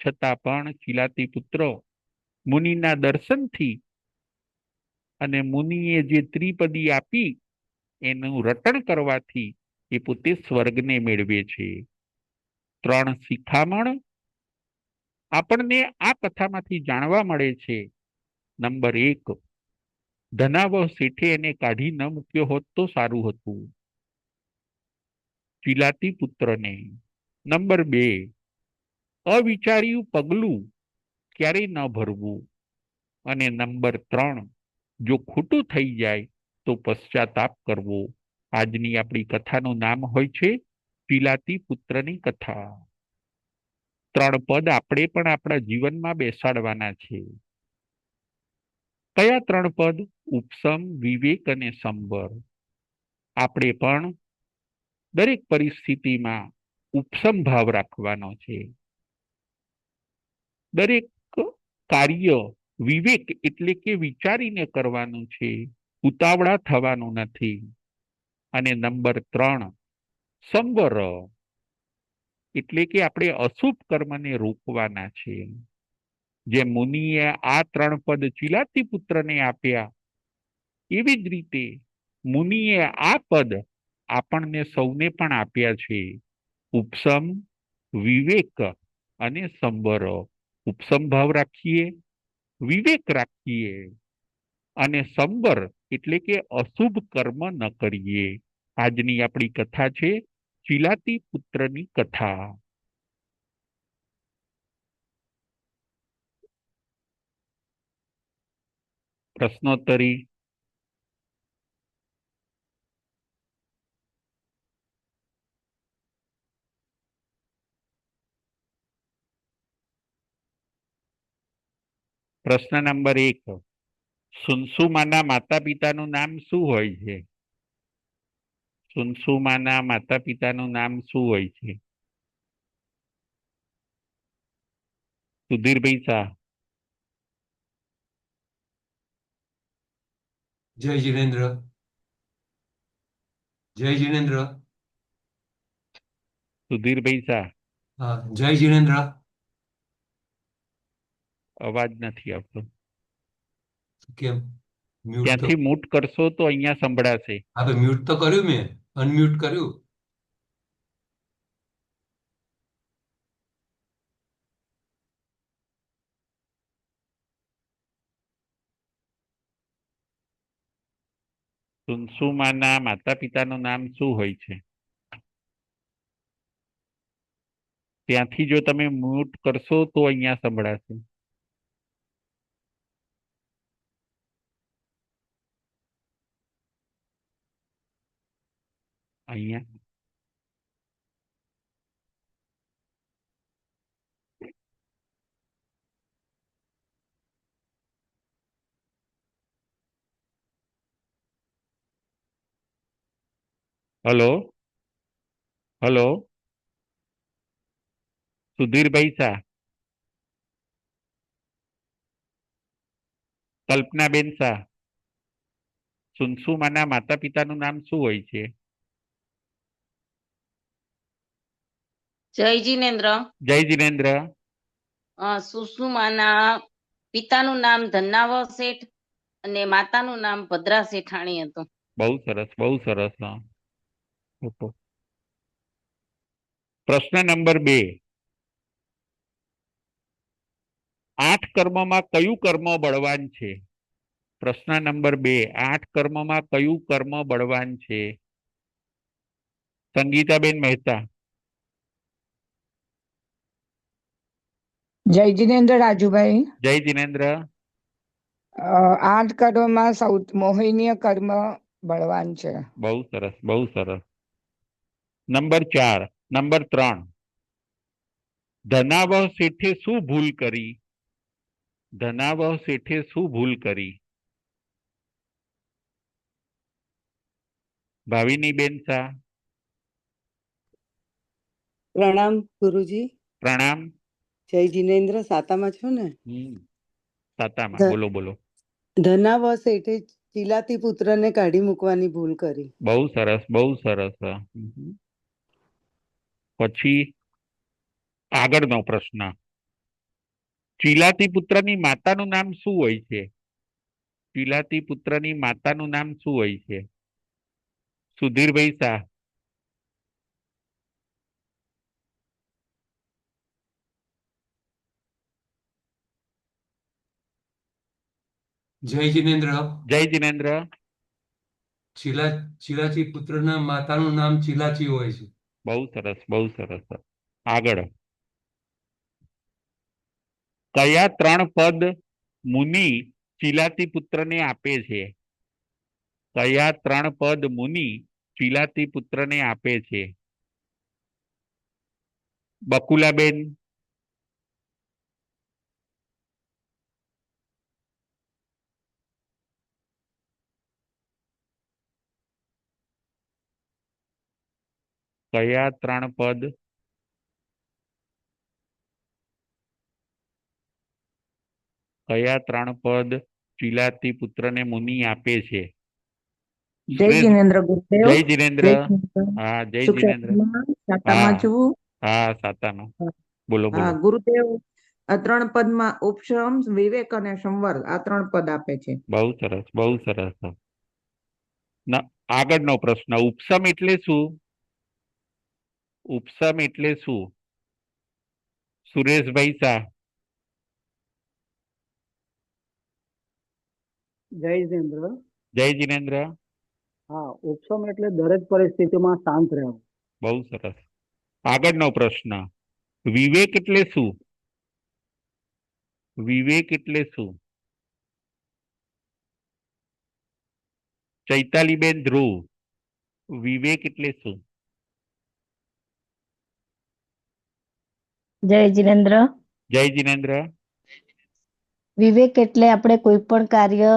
છતાં પણ ચીલાતી પુત્ર મુનિના દર્શનથી અને મુનિએ જે ત્રિપદી આપી એનું રટણ કરવાથી એ પોતે સ્વર્ગને મેળવે છે. 3 શિખામણ આપણને આ કથામાંથી જાણવા મળે છે. નંબર 1, ધનાવહ શેઠે એને કાઢી ન મૂક્યો હોત તો સારું હતું, ચીલાતી પુત્રને. નંબર 2, અવિચાર્યું પગલું ક્યારેય ન ભરવું. અને નંબર 3, જો ખોટું થઈ જાય તો પશ્ચાતાપ કરવો. આજની આપણી કથાનું નામ હોય છે ચીલાતી પુત્રની કથા. 3 પદ આપણે પણ આપણા જીવનમાં બેસાડવાના છે. કયા 3 પદ? ઉપસમ, વિવેક અને સંવર. આપણે પણ દરેક પરિસ્થિતિમાં ઉપસમ ભાવ રાખવાનો છે. દરેક કાર્ય વિવેક એટલે કે વિચારીને કરવાનું છે, ઉતાવળા થવાનું નથી. અને નંબર 3, સંવર એટલે કે આપણે અશુભ કર્મને રોકવાના છે. જે મુનિએ આ 3 પદ ચિલાતી પુત્રને આપ્યા, એવી જ રીતે મુનિએ આ પદ આપણને સૌને પણ આપ્યા છે. ઉપસમ, વિવેક અને સંવર. ઉપસમ ભાવ રાખીએ, વિવેક રાખીએ અને સંવર એટલે કે અશુભ કર્મ ન કરીએ. આજની આપણી કથા છે ચિલાતી પુત્રની કથા. પ્રશ્નોત્તરી. પ્રશ્ન નંબર 1. સુનસુમાના માતા પિતાનું નામ શું હોય છે? સુનસુમાના માતા પિતાનું નામ શું હોય છે? સુધીરભાઈ શાહ. જય જીનેન્દ્ર. જય જીનેન્દ્ર. સુધીરભાઈ શાહ. હા, જય જીનેન્દ્ર. અવાજ નથી આવતો. કેમ મ્યુટ તો? ત્યાંથી મૂટ કરશો તો અહીંયા સંભળાશે. હવે મ્યુટ તો કર્યું, મેં અનમ્યુટ કર્યું. સુનસુમાના માતા પિતાનું નામ શું હોય છે? ત્યાંથી જો તમે મ્યુટ કરશો તો અહીંયા સંભળાશે. અહીંયા. હલો. હલો. સુધીરભાઈ શાહ. કલ્પનાબેન શાહ. સુનસુમાના માતા પિતાનું નામ શું હોય છે? જય જીનેન્દ્ર. જય જીનેન્દ્ર. સુષુમાના પિતાનું નામ ધન્નાવ શેઠ અને માતાનું નામ ભદ્રા શેઠાણી હતું. બહુ સરસ, બહુ સરસ. હા. પ્રશ્ન નંબર 2. 8 કર્મમાં કયું કર્મ બળવાન છે? પ્રશ્ન નંબર 2. 8 કર્મમાં કયું કર્મ બળવાન છે? સંગીતાબેન મહેતા. જય જીનેન્દ્ર રાજુભાઈ. જય જીનેન્દ્ર. 8 કર્મમાં મોહિનીય કર્મ બળવાન છે. બહુ સરસ, બહુ સરસ. નંબર 4. નંબર 3. ધનાવહ શેઠે શું ભૂલ કરી? ધનાવહ શેઠે શું ભૂલ કરી? ભાવિની બેન શાહ. પ્રણામ ગુરુજી. પ્રણામ. જય જીનેન્દ્ર. સાતામાં છો ને? સાતામાં. બોલો બોલો. ધનાવ શેઠે ચિલાતી પુત્રને કાઢી મૂકવાની ભૂલ કરી. બહુ સરસ, બહુ સરસ. પછી આગળનો પ્રશ્ન. ચિલાતી પુત્રની માતાનું નામ શું હોય છે? ચિલાતી પુત્રની માતાનું નામ શું હોય છે? સુધીરભાઈ શાહ. જય જીનેન્દ્ર. જય જીનેન્દ્ર. ચિલાચી પુત્રના માતાનું નામ ચિલાચી હોય છે. બહુ સરસ, બહુ સરસ. આગળ. કયા 3 પદ મુનિ ચિલાતી પુત્રને આપે છે? કયા 3 પદ મુનિ ચિલાતી પુત્રને આપે છે? બકુલાબેન. કયા 3 પદ? કયા 3 પદ ચિલાતી પુત્રને મુનિ આપે છે? જય જીનેન્દ્ર ગુરુદેવ. જય જીનેન્દ્ર. જય જીનેન્દ્ર. હા, જય જીનેન્દ્ર. સુખમાં સાતામાં હા. છું. હા, સાતામાં. બોલો બોલો. ગુરુદેવ, આ 3 પદમાં ઉપશમ, વિવેક અને સંવર આ 3 પદ આપે છે. બહુ સરસ, બહુ સરસ. આગળનો પ્રશ્ન, ઉપસમ એટલે શું? ઉપસમ એટલે શું? સુરેશભાઈ શાહ. જય જીનેન્દ્ર. જય જીનેન્દ્ર. હા, ઉપસમ એટલે દરેક પરિસ્થિતિમાં શાંત રહેવું. બહુ સરસ. આગળનો પ્રશ્ન, વિવેક એટલે શું? વિવેક એટલે શું? ચૈતાલીબેન ધ્રુવ, વિવેક એટલે શું? જય જીનેન્દ્ર. જય જીનેન્દ્ર. વિવેક એટલે આપણે કોઈ પણ કાર્ય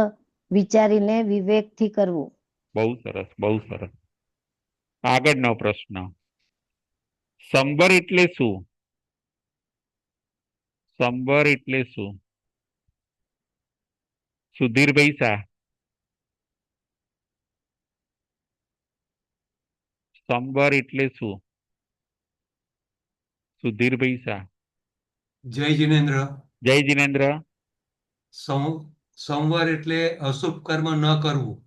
વિચારીને વિવેકથી કરવું. બહુ સરસ, બહુ સરસ. આગળનો પ્રશ્ન, સંબર એટલે શું? સંબર એટલે શું? સુધીરભાઈ શાહ. સંબર એટલે શું? સુધીરભાઈ શાહ. જય જીનેન્દ્ર. જય જીનેન્દ્ર. સંવર એટલે અશુભ કર્મ ન કરવું.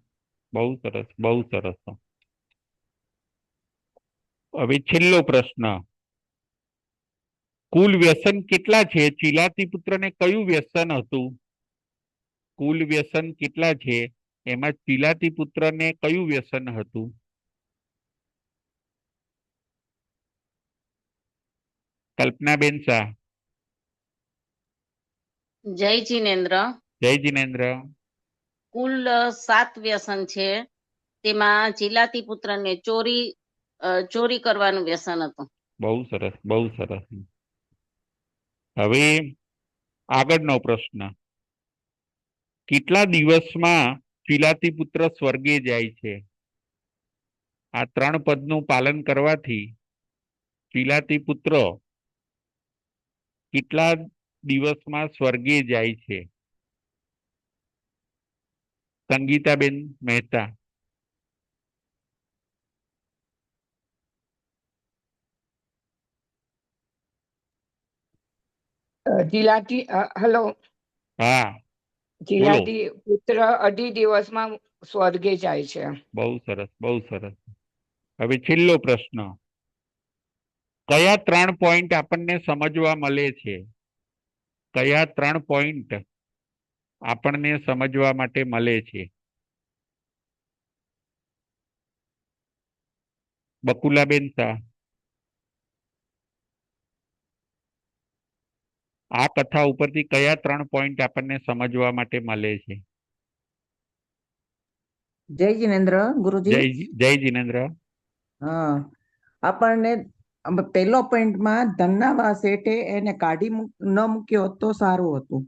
બહુ સરસ, બહુ સરસ. હવે છેલ્લો પ્રશ્ન, કુલ વ્યસન કેટલા છે? ચિલાતી પુત્રને કયું વ્યસન હતું? કુલ વ્યસન કેટલા છે એમાં ચિલાતી પુત્રને કયું વ્યસન હતું? કલ્પનાબેન શાહ. જય જીનેન્દ્ર. જય જીનેન્દ્ર. કુલ 7 વ્યસન છે. તેમાં ચિલાતી પુત્રને ચોરી કરવાનું વ્યસન હતું. બહુ સરસ, બહુ સરસ. હવે આગળનો પ્રશ્ન, કેટલા દિવસમાં ચિલાતી પુત્ર સ્વર્ગે જાય છે? આ 3 પદનું પાલન કરવાથી ચિલાતી પુત્ર કેટલા દિવસમાં સ્વર્ગે જાય છે? સંગીતાબેન મહેતા. ચિલાતી હલો, હા, ચિલાતી પુત્ર 2.5 દિવસમાં સ્વર્ગે જાય છે. બહુ સરસ, બહુ સરસ. હવે છેલ્લો પ્રશ્ન, કયા 3 પોઈન્ટ આપણને સમજવા મળે છે? કયા 3 પોઈન્ટ આપણને સમજવા માટે મળે છે? બકુલાબેન શાહ. આ કથા ઉપરથી કયા 3 પોઈન્ટ આપણને સમજવા માટે મળે છે? જય જીનેન્દ્ર ગુરુજી. જય જીનેન્દ્ર. હા, આપણને પહેલો પોઈન્ટમાં ધન્નાવા શેઠે એને કાઢી ન મૂક્યો હોત તો સારું હતું.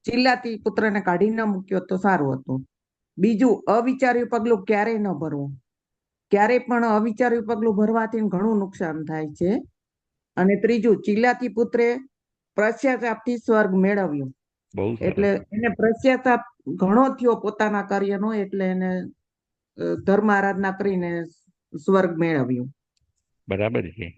ચિલ્લાતી પુત્રને કાઢી ન મૂક્યો હોત તો સારું હતું. બીજું, અવિચાર્યું પગલું ક્યારેય ન ભરવું. ક્યારેય પણ અવિચાર્યું પગલું ભરવાથી ઘણું નુકસાન થાય છે. અને ત્રીજું, ચિલ્લાતી પુત્રે પશ્ચાતાપથી સ્વર્ગ મેળવ્યું. બહુ એટલે સરસ. એને પશ્ચાતાપ ઘણો થયો પોતાના કાર્યનો, એટલે એને ધર્મ આરાધના કરીને સ્વર્ગ મેળવ્યું. બરાબર છે.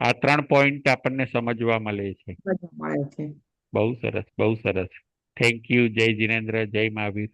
આ 3 પોઈન્ટ આપણને સમજવા મળે છે. મજા મળે છે. બહુ સરસ, બહુ સરસ. Thank you. જય જીનેન્દ્ર. જય મહાવીર.